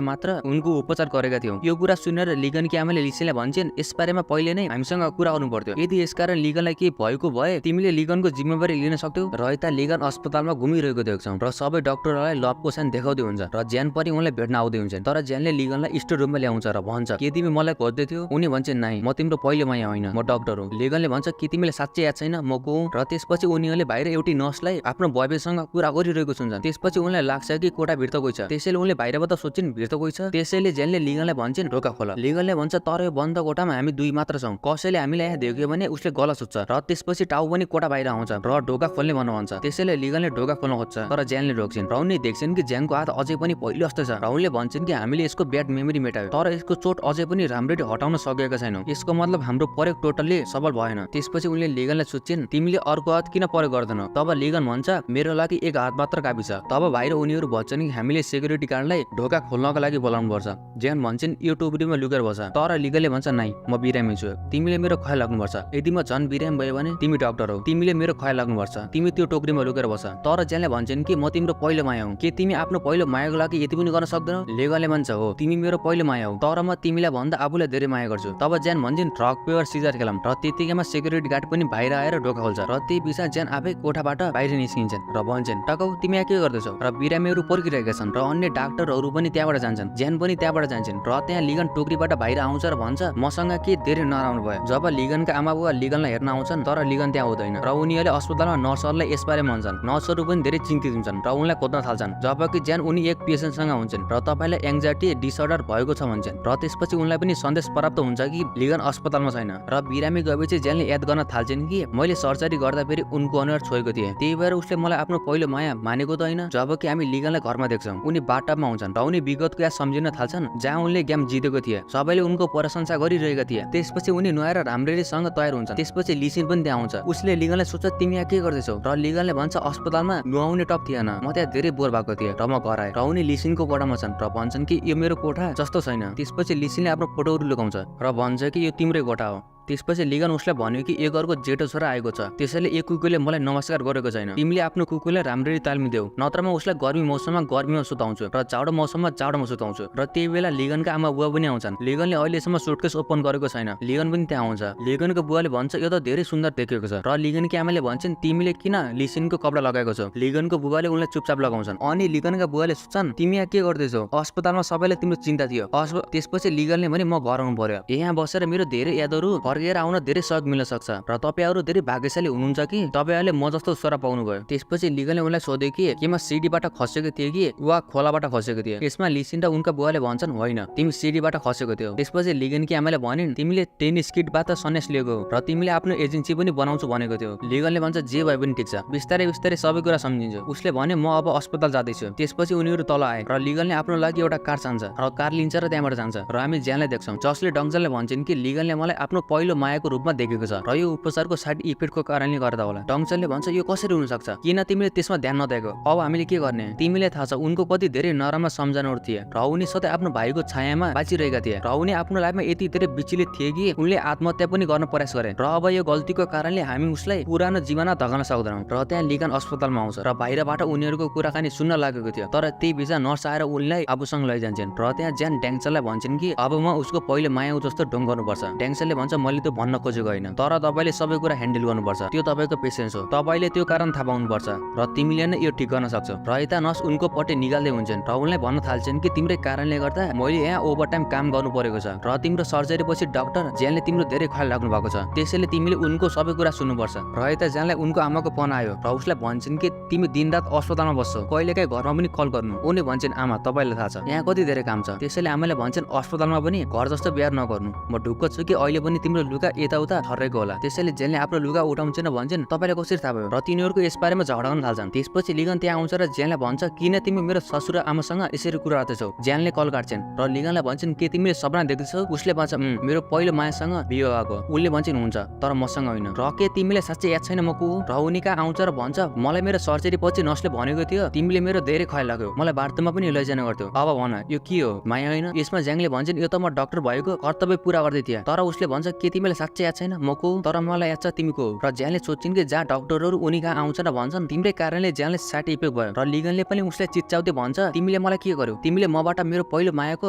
मात्र उनको उपचार गरेका थियौं। यो कुरा सुनेर लिगनकी आमाले लिसिनलाई भन्छन् यसबारेमा पहिले नै हामीसँग कुरा गर्नु पर्यो, यदि यसकारण लिगनलाई केही भएको भए तिमीले लिगनको जिम्मेवारी लिन सक्थ्यौ। र यता लिगन अस्पतालमा घुमिरहेको देख्छौं र सबै डाक्टरहरूलाई लभको साइन देखाउँदै हुन्छ र ज्यान पनि उनलाई भेट्न आउँदै हुन्छन् तर ज्यानले लिगनलाई लिगनलाई स्टोर रुममा ल्याउँछ र भन्छ के तिमी मलाई खोज्दै थियौ? उनी भन्छ नाइ, म तिम्रो पहिलो माया होइन, म डाक्टर हुँ। लिगनले भन्छ के तिमीलाई साँच्चै याद छैन म को हुँ? र त्यसपछि उनीहरूले बाहिर एउटी नर्सलाई आफ्नो बॉयफ्रेन्डसँग कुरा गरिरहेको सुन्छन्। त्यसपछि उनलाई लाग्छ कि कोठा भित्र कोही छ, त्यसैले उनले बाहिरबाट सोच्छिन् भित्र कोही छ। त्यसैले जेनले लिगनलाई भन्छन् ढोका खोल। लिगनले भन्छ तर यो बन्द कोठामा हामी दुई मात्र छौं, कसैले हामीलाई यहाँ देख्यो भने उसले गलत सोच्छ। र त्यसपछि टाउ पनि कोठा बाहिर आउँछ र ढोका खोल्ने भन्छ। त्यसैले लिगनले ढोका खोल्न खोज्छ तर जेनले रोक्छिन्। र उनले देख्छन् कि जेनको हात अझै पनि पहिले जस्तै छ। र उनले भन्छन् कि हामीले यसको ब्याड मेमोरी मेटायो तर यसको चोट अझै पनि राम्ररी हटाउन सकेका छैनौं, यसको मतलब हाम्रो प्रयोग टोटल्ली सफल भएन। त्यसपछि उनले लिगनलाई सोध्छिन् तिमीले अर्को हात किन प्रयोग गर्दैनौ? तब लिगन भन्छ मेरो लागि एक हात मात्र काफी छ। तब बाहिर उनीहरू भन्छन् कि हामीले सेक्युरिटी गार्डलाई ढोका खोल्नको लागि बोलाउनु पर्छ। जेन भन्छन् यो टोकरीमा लुकेर बस। तर लिगनले भन्छ नाइ, म बिरामी छु, तिमीले मेरो ख्याल राख्नुपर्छ। यदि म झन् बिरामी भयो भने तिमी डाक्टर हौ, तिमीले मेरो ख्याल राख्नुपर्छ, तिमी त्यो टोकरीमा लुकेर बस। तर जेनले भन्छन् कि म तिम्रो पहिलो माया हुँ, के तिमी आफ्नो पहिलो मायाको लागि यति पनि गर्न सक्दैनौ? लिगनले भन्छ हो, तिमी मेरो पहिलो माया हौ, तर म तिमीलाई भन्दा आफूलाई धेरै माया गर्छु। तब जेन भन्छन् रक पेपर सिजर खेलौँ। र त्यतिकैमा सेक्युरिटी गार्ड पनि बाहिर आएर ढोका खोल्छ। र त्यही बिचमा जेन आफै कोठाबाट बाहिर निस्किन्छन् र भन्छन् टकौ तिमी यहाँ के गर्दैछौ? र बिरामीहरू पर्खिरहेका छन् र अन्य डाक्टरहरू पनि त्यहाँबाट जान्छन्। जेन पनि त्यहाँबाट जान्छन् र त्यहाँ लिगन टोकरीबाट बाहिर आउँछ र भन्छ मसँग के धेरै नराम्रो भयो। जब लिगनका आमा बुवा लिगनलाई हेर्न आउँछन् तर लिगन त्यहाँ हुँदैन र उनीहरूले अस्पतालमा नर्सहरूलाई यसबारे भन्छन्। नर्सहरू पनि धेरै चिन्तित हुन्छन् र उनलाई खोज्न थाल्छन्। जबकि जेन उनी एक पेसेन्टसँग हुन्छन् र तपाईलाई एङ्जाइटी डिसअर्डर भएको छ भन्छन्। र त्यसपछि उनलाई पनि सन्देश प्राप्त हुन्छ कि लिगन अस्पतालमा छैन। र बिरामी गएपछि जेनले याद गर्न थाल्छन् कि मैले सर्जरी गर्दा फेरि उनको अनुहार छोएको थिएँ, त्यही भएर उसले मलाई आफ्नो पहिलो माया मानेको त होइन। जबकि हामी लिगनलाई घरमा देख्छौँ, उनी बाटोमा हुन्छन् र उनी विगतको याद सम्झिन थाल्छन् जहाँ उनले गेम जितेको थिए, सबैले उनको प्रशंसा गरिरहेका थिए। त्यसपछि उनी नुहाएर राम्ररीसँग तयार हुन्छन्। त्यसपछि लिसिन पनि त्यहाँ आउँछ। उसले लिगनलाई सोध्छ तिमी यहाँ के गर्दैछौ? र लिगनले भन्छ अस्पतालमा नुहाउने टप थिएन, म त्यहाँ धेरै बोर भएको थिएँ र म घर आएँ। र उनी लिसिनको कोठामा छन् र भन्छन् कि यो मेरो कोठा जस्तो छैन। त्यसपछि लिसिनले आफ्नो फोटोहरू लुकाउँछ र भन्छ कि यो तिम्रै कोठा हो। त्यसपछि लिगन उसलाई भन्यो कि एक अर्को जेठो छोरा आएको छ, त्यसैले एक कुकुरले मलाई नमस्कार गरेको छैन, तिमीले आफ्नो कुकुरलाई राम्ररी तालिम देऊ, नत्र म उसलाई गर्मी मौसममा गर्मीमा सुताउँछु र जाडो मौसममा जाडोमा सुताउँछु। र त्यही बेला लिगनका आमा बुवा पनि आउँछन्। लिगनले अहिलेसम्म सुटकेस ओपन गरेको छैन, लिगन पनि त्यहाँ आउँछ। लिगनको बुवाले भन्छ यो त धेरै सुन्दर देखेको छ। र लिगनकी आमाले भन्छन् तिमीले किन लिसिनको कपडा लगाएको छौ? लिगनको बुबाले उनलाई चुपचाप लगाउँछन्। अनि लिगनका बुवाले सोध्छन् तिमी यहाँ के गर्दैछौ? अस्पतालमा सबैले तिम्रो चिन्ता थियो। त्यसपछि लिगनले भने म घर आउनु पर्यो, यहाँ बसेर मेरो धेरै यादहरू फर्केर आउन धेरै सहयोग मिल्न सक्छ र तपाईहरु धेरै भाग्यशाली हुनुहुन्छ कि तपाईहरुले म जस्तो छोरा पाउनु भयो। त्यसपछि लिगनले उनलाई सोधे कि केमा सिडीबाट खसेको थियो कि वा खोलाबाट खसेको थियो? त्यसमा लिसिन र उनका बुवाले भन्छन् होइन, तिमी सिडीबाट खसेको थियो। त्यसपछि लिगनकी आमाले भनिन् तिमीले टेनिस किटबाट सन्यास लिएको र तिमीले आफ्नो एजेन्सी पनि बनाउँछु भनेको थियो। लिगनले भन्छ जे भए पनि ठिक छ, बिस्तारै बिस्तारै सबै कुरा सम्झिन्छ। उसले भने म अब अस्पताल जाँदैछु। त्यसपछि उनीहरू तल आए र लिगनले आफ्नो लागि एउटा कार चाहन्छ र कार लिन्छ र त्यहाँबाट जान्छ र हामी ज्यानलाई देख्छौँ, जसले डङ्जनले भन्छन् कि लिगनले मलाई आफ्नो पहिलो मायाको रूपमा देखेको छ र यो उपचारको साइड इफेक्टको कारणले गर्दा होला। डङ्जनले भन्छ यो कसरी हुन सक्छ, किन तिमीले त्यसमा ध्यान नदिएको? अब हामीले के गर्ने? तिमीले थाहा छ उनको कति धेरै नराम्रा सम्झनाहरू थिए र उनी सधैँ आफ्नो भाइको छायामा बाँचिरहेका थिए र उनी आफ्नो लाइफमा यति धेरै विचलित थिए कि उनले आत्महत्या पनि गर्न प्रयास गरे र अब यो गल्तीको कारणले हामी उसलाई पुरानो जीवनमा धगाउन सक्दैनौँ। र त्यहाँ लिगन अस्पतालमा आउँछ र बाहिरबाट उनीहरूको कुराकानी सुन्न लागेको थियो, तर त्यही बिच नर्स आएर उनलाई आफूसँग लैजान्छन् र त्यहाँ ज्यान ड्याङ्सनलाई भन्छन् कि अब म उसको पहिलो माया जस्तो ढोङ गर्नुपर्छ। ड्याङ्सनले भन्छ मैले त्यो भन्न खोजेको होइन, तर तपाईले सबै कुरा ह्यान्डल गर्नुपर्छ, त्यो तपाईको पेसेन्स हो, तपाईले त्यो कारण थाहा पाउनुपर्छ र तिमीले नै यो ठिक गर्न सक्छौ। र यता नर्स उनको पट्टि निकाल्दै हुन्छन् र उनलाई भन्न थाल्छन् कि तिम्रै कारणले गर्दा मैले यहाँ ओभरटाइम काम गर्नु परेको छ र तिम्रो सर्जरी पछि डाक्टर ज्यानले तिम्रो धेरै ख्याल राख्नु भएको छ, त्यसैले तिमीले उनको सबै कुरा सुन्नुपर्छ। र यता ज्यानलाई उनको आमाको फोन आयो र उसलाई भन्छन् कि तिमी दिनरात अस्पतालमा बस्छौ, कहिलेकाहीँ घरमा पनि कल गर्नु। उनी भन्छन् आमा तपाईलाई थाहा छ यहाँ कति धेरै काम छ, त्यसैले आमाले भन्छन् अस्पतालमा पनि घर जस्तो बिहार नगर्नु, म ढुक्क छु कि अहिले पनि तिम्रो लुगा यताउता ठरेको होला। त्यसैले जेनले आफ्नो लुगा उठाउँछन् भन्छन् तपाईलाई कसरी थाहा भयो? र तिनीहरूको यसबारेमा झगडाउन थाल्छन्। त्यसपछि लिगन त्यहाँ आउँछ र जेनलाई भन्छ किन तिमी मेरो ससुर आमासँग यसरी कुरा गर्दैछौ? जेनले कल काट्छन् र लिगनलाई भन्छन् के तिमीले सपना देख्दैछौ? उसले भन्छ मेरो पहिलो मायासँग बिहे भएको। उनले भन्छन् हुन्छ, तर मसँग होइन। र के तिमीलाई साँच्चै याद छैन म को हो? र उनी कहाँ आउँछ र भन्छ मलाई मेरो सर्जरी पछि नर्सले भनेको थियो तिमीले मेरो धेरै ख्याल राख्यौ, मलाई बाटोमा पनि लैजाने गर्थ्यौ, अब भन यो के हो, माया होइन? यसमा ज्याङले भन्छन् यो त म डाक्टर भएको कर्तव्य पूरा गर्दै थिएँ, तर उसले भन्छ के तिमीलाई साँच्चै याद छैन म को तर मलाई याद छ तिमी को र ज्यानले सोच्छिन् कि जहाँ डाक्टरहरू उनी कहाँ आउँछन् र भन्छन् तिम्रै कारणले ज्यानले साइड इफेक्ट भयो र लिगनले पनि उसलाई चिच्चाउँदै भन्छ तिमीले मलाई के गर्यौ तिमीले मबाट मेरो पहिलो मायाको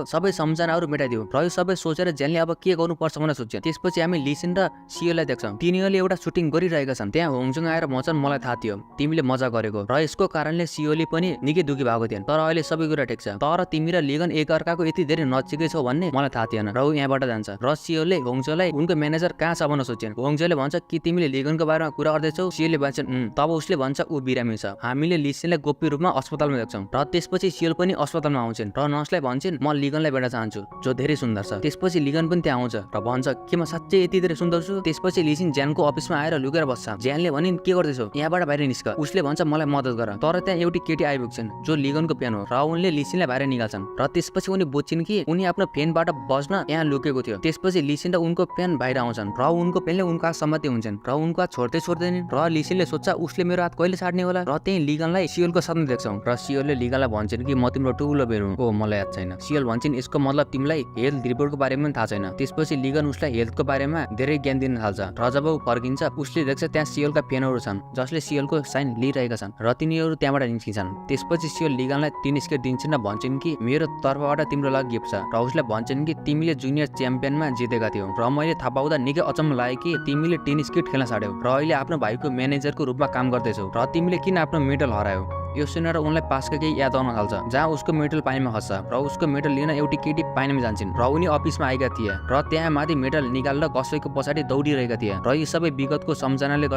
सबै सम्झनाहरू मेटाइदियो र यो सबै सोचेर ज्यानले अब के गर्नुपर्छ भनेर सोध्छन्। त्यसपछि हामी लिसिन र सियोलाई देख्छौँ तिनीहरूले एउटा सुटिङ गरिरहेका छन्। त्यहाँ होङजुङ आएर भन्छन् मलाई थाहा थियो तिमीले मजा गरेको र यसको कारणले सियोले पनि निकै दुखी भएको थिएन तर अहिले सबै कुरा ठिक छ तर तिमी र लिगन एकअर्काको यति धेरै नजिकै छौ भन्ने मलाई थाहा थिएन र ऊ यहाँबाट जान्छ र सियोले होङजोलाई उनको म्यानेजर कहाँ छ भन्न सोच्छन्। होङजोले भन्छ कि तिमीले लिगनको बारेमा कुरा गर्दैछौ सियोले भन्छन् तब उसले भन्छ ऊ बिरामी छ। हामीले लिसिनलाई गोप्य रूपमा अस्पतालमा देख्छौँ र त्यसपछि सियोल पनि अस्पतालमा आउँछन् र नर्सलाई भन्छन् म लिगनलाई भेट्न चाहन्छु जो धेरै सुन्दर छ। त्यसपछि लिगन पनि त्यहाँ आउँछ र भन्छ के म साँच्चै यति धेरै सुन्दर छु। त्यसपछि लिसिन ज्यानको अफिसमा आएर लुकेर बस्छ। ज्यानले भनिन् के गर्दैछौ यहाँबाट बाहिर निस्क। उसले भन्छ मलाई मद्दत गर तर त्यहाँ एउटी केटी आइपुग्छन् जो लिगनको फ्यान हो र उनले लिसिनलाई बाहिर निकाल्छन् र त्यसपछि उनी बुझ्छिन् कि उनी आफ्नो फ्यानबाट बस्न यहाँ लुकेको थियो। त्यसपछि लिसिन र उनको फ्यान बाहिर आउँछन् र उनको फ्यानले उनको हात समात्दै हुन्छन् र उनको हात छोड्दै छोड्दैनन् र लिसिनले सोच्छ उसले मेरो हात कहिले छाड्ने होला र त्यही लिगनलाई सियोलको साथमा देख्छौँ र सियोलले लिगनलाई भन्छन् कि म तिम्रो ठुलो बेर हुँ। ओ मलाई याद छैन। सियोल भन्छन् यसको मतलब तिमीलाई हेल्थ रिपोर्टको बारेमा पनि थाहा छैन। त्यसपछि लिगन उसलाई हेल्थको बारेमा धेरै ज्ञान दिन थाल्छ र जब ऊ फर्किन्छ उसले देख्छ त्यहाँ सियोलका फ्यानहरू छन् जसले सियोलको साइन लिइरहेका छन् र तिनीहरू त्यहाँबाट निस्किन्छन्। त्यसपछि सियोल लिगनलाई 3 स्केट दिन्छन् र भन्छन् कि मेरो तर्फबाट तिम्रो लागि गिफ्ट छ र उसलाई भन्छन् कि तिमीले जुनियर च्याम्पियनमा जितेका थियौ र मैले थाहा पाउँदा निकै अचम्म लाग्यो कि तिमीले टेनिस किट खेल्न छाड्यौ र अहिले आफ्नो भाइको म्यानेजरको रूपमा काम गर्दैछौ र तिमीले किन आफ्नो मेडल हरायौ। यो सुनेर उनलाई पासका केही याद आउन थाल्छ जहाँ उसको मेडल पानीमा खस्छ र उसको मेडल लिन एउटी केटी पानीमा जान्छन् र उनी अफिसमा आएका थिए र त्यहाँ माथि मेडल निकालेर कसैको पछाडि दौडिरहेका थिए र यो सबै विगतको सम्झनाले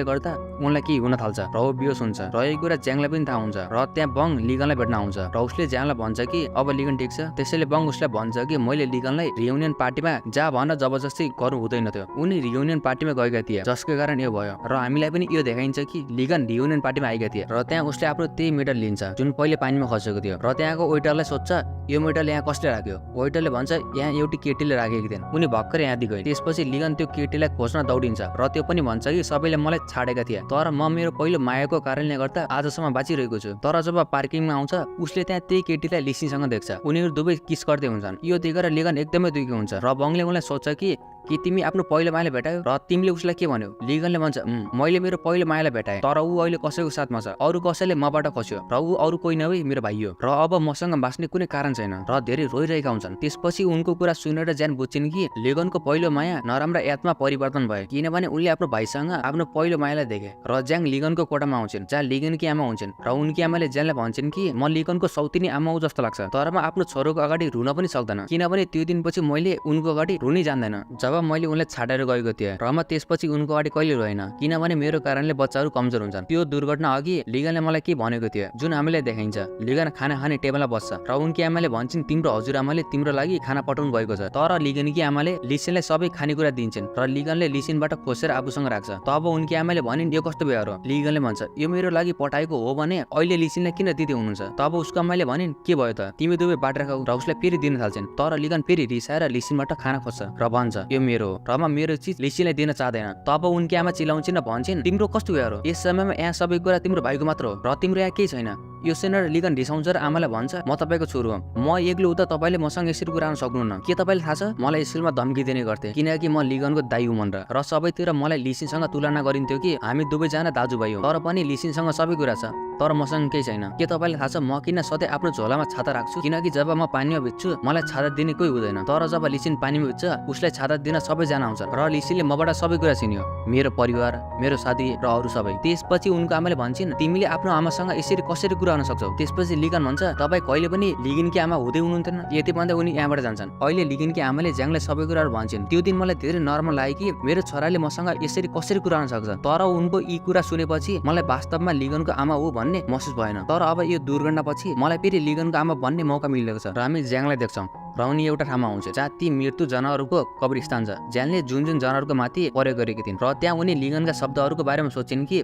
गर्दा उनलाई के हुन थाल्छ र ऊ बेहोस हुन्छ र यो कुरा ज्याङलाई पनि थाहा हुन्छ र त्यहाँ बङ लिगनलाई भेट्न आउँछ र उसले ज्याङलाई भन्छ कि अब लिगन ठिक छ। त्यसैले बङ उसलाई भन्छ कि मैले लिगनलाई रियुनियन पार्टीमा जा भन्न जबरजस्ती गर्नु हुँदैन थियो। उनी रियुनियन पार्टीमा गएका थिए जसको कारण यो भयो र हामीलाई पनि यो देखाइन्छ कि लिगन रियुनियन आएका थिए र त्यहाँ उसले आफ्नो त्यही मेडल लिन्छ जुन पहिले पानीमा खसेको थियो र त्यहाँको वेटरलाई सोध्छ यो मेडल यहाँ कसले राख्यो। वेटरले भन्छ यहाँ एउटी केटीले राखेकी थिइन् उनी भर्खर यहाँ गए। त्यसपछि लिगन त्यो केटीलाई खोज्न दौडिन्छ र त्यो पनि भन्छ कि सबैले मलाई छाडेका थिए तर म मेरो पहिलो मायाको कारणले गर्दा आजसम्म बाँचिरहेको छु। तर जब पार्किङमा आउँछ उसले त्यहाँ त्यही केटीलाई लिसिनसँग देख्छ। उनीहरू दुवै किस गर्दै हुन्छन्। यो देखेर लिगन एकदमै दुखी हुन्छ र बङले उनलाई सोध्छ कि तिमी आफ्नो पहिलो मायालाई भेटायौ र तिमीले उसलाई के भन्यौ। लिगनले भन्छ मैले मेरो पहिलो मायालाई भेटाएँ तर ऊ अहिले कसैको साथमा छ अरू कसैले मबाट खस्यो र ऊ अरू कोही नभई मेरो भाइ हो र अब मसँग बाँच्ने कुनै कारण छैन र धेरै रोइरहेका हुन्छन्। त्यसपछि उनको कुरा सुनेर ज्यान बुझ्छिन् कि लिगनको पहिलो माया नराम्रा यादमा परिवर्तन भयो किनभने उनले आफ्नो भाइसँग आफ्नो पहिलो मायालाई देखे र ज्याङ लिगनको कोठामा आउँछन् जहाँ लिगनकी आमा हुन्छन् र उनकी आमाले ज्यानलाई भन्छन् कि म लिगनको सौतिनी आमा हो जस्तो लाग्छ तर म आफ्नो छोरोको अगाडि रुन पनि सक्दैन किनभने त्यो दिनपछि मैले उनको अगाडि रुनै जान्दैन जब मैले उनलाई छाडेर गएको थिएँ र म त्यसपछि उनको अगाडि कहिले रोइन किनभने मेरो कारणले बच्चाहरू कमजोर हुन्छन्। त्यो दुर्घटना अघि लिगनले मलाई के भनेको थियो जुन हामीलाई देखाइन्छ। लिगन खाना खाने टेबलमा बस्छ र उनकी आमाले भन्छन् तिम्रो हजुरआमाले तिम्रो लागि खाना पठाउनु भएको छ तर लिगनकी आमाले लिसिनलाई सबै खानेकुरा दिन्छन् र लिगनले लिसिनबाट खोसेर आफूसँग राख्छ। तब उनकी आमाले भनिन् यो कस्तो व्यवहार हो। लिगनले भन्छ यो मेरो लागि पठाएको हो भने अहिले लिसिनलाई किन दिँदै हुनुहुन्छ। तब उसको आमाले भनिन् के भयो त तिमी दुवै बाटेर खाऊ र उसलाई फेरि दिन थाल्छन् तर लिगन फेरि रिसाएर लिसिनबाट खाना खोज्छ र भन्छ यो मेरो र म मेरो चिज लिसिनलाई दिन चाहदैन। तब उनकी आमा चिलाउँछिन् र भन्छन् तिम्रो कस्तो व्यवहार हो यस समयमा यहाँ सबै कुरा तिम्रो भाइको मात्र हो र तिम्रो यहाँ केही छैन। यो सुनेर लिगन रिसाउँछ र आमालाई भन्छ म तपाईँको छोरो हो म एक्लो हुँदा तपाईँले मसँग यसरी कुरा गर्न सक्नुहुन्न के तपाईँले थाहा छ मलाई स्कुलमा धम्की दिने गर्थे किनकि म लिगनको दाइ हुँ भनेर र सबैतिर मलाई लिसिनसँग तुलना गरिन्थ्यो कि हामी दुवैजना दाजुभाइ हौ तर पनि लिसिनसँग सबै कुरा छ तर मसँग केही छैन। के तपाईँलाई थाहा छ म किन सधैँ आफ्नो झोलामा छाता राख्छु किनकि जब म पानीमा भिज्छु मलाई छाता दिने कोही हुँदैन तर जब लिसिन पानीमा भिज्छ उसलाई छाता दिन सबैजना आउँछ र लिसिनले मबाट सबै कुरा चिन्यो मेरो परिवार मेरो साथी र अरू सबै। त्यसपछि उनको आमाले भन्छन् तिमीले आफ्नो आमासँग यसरी कसरी कुरा गर्न सक्छौ। त्यसपछि लिगन भन्छ तपाईँ कहिले पनि लिगनकी आमा हुँदै हुनुहुन्थेन। यति भन्दा उनी यहाँबाट जान्छन्। अहिले लिगनकी आमाले ज्याङलाई सबै कुराहरू भन्छन्। त्यो दिन मलाई धेरै नर्मल लाग्यो कि मेरो छोराले मसँग यसरी कसरी कुरा गर्न सक्छ तर उनको यी कुरा सुनेपछि मलाई वास्तवमा लिगनको आमा हो भन्ने महसुस भएन। तर अब यो दुर्घटनापछि मलाई फेरि लिगनको आमा भन्ने मौका मिलेको छ र हामी ज्याङलाई देख्छौँ र उनी एउटा ठाउँमा आउँछ जहाँ ती मृत्यु जनावरको कब्रिस्तान छ। ज्यानले जुन जुन जनावरको माथि प्रयोग गरेकी थिइन् र त्यहाँ उनी लिगनका शब्दहरूको बारेमा सोचिन् कि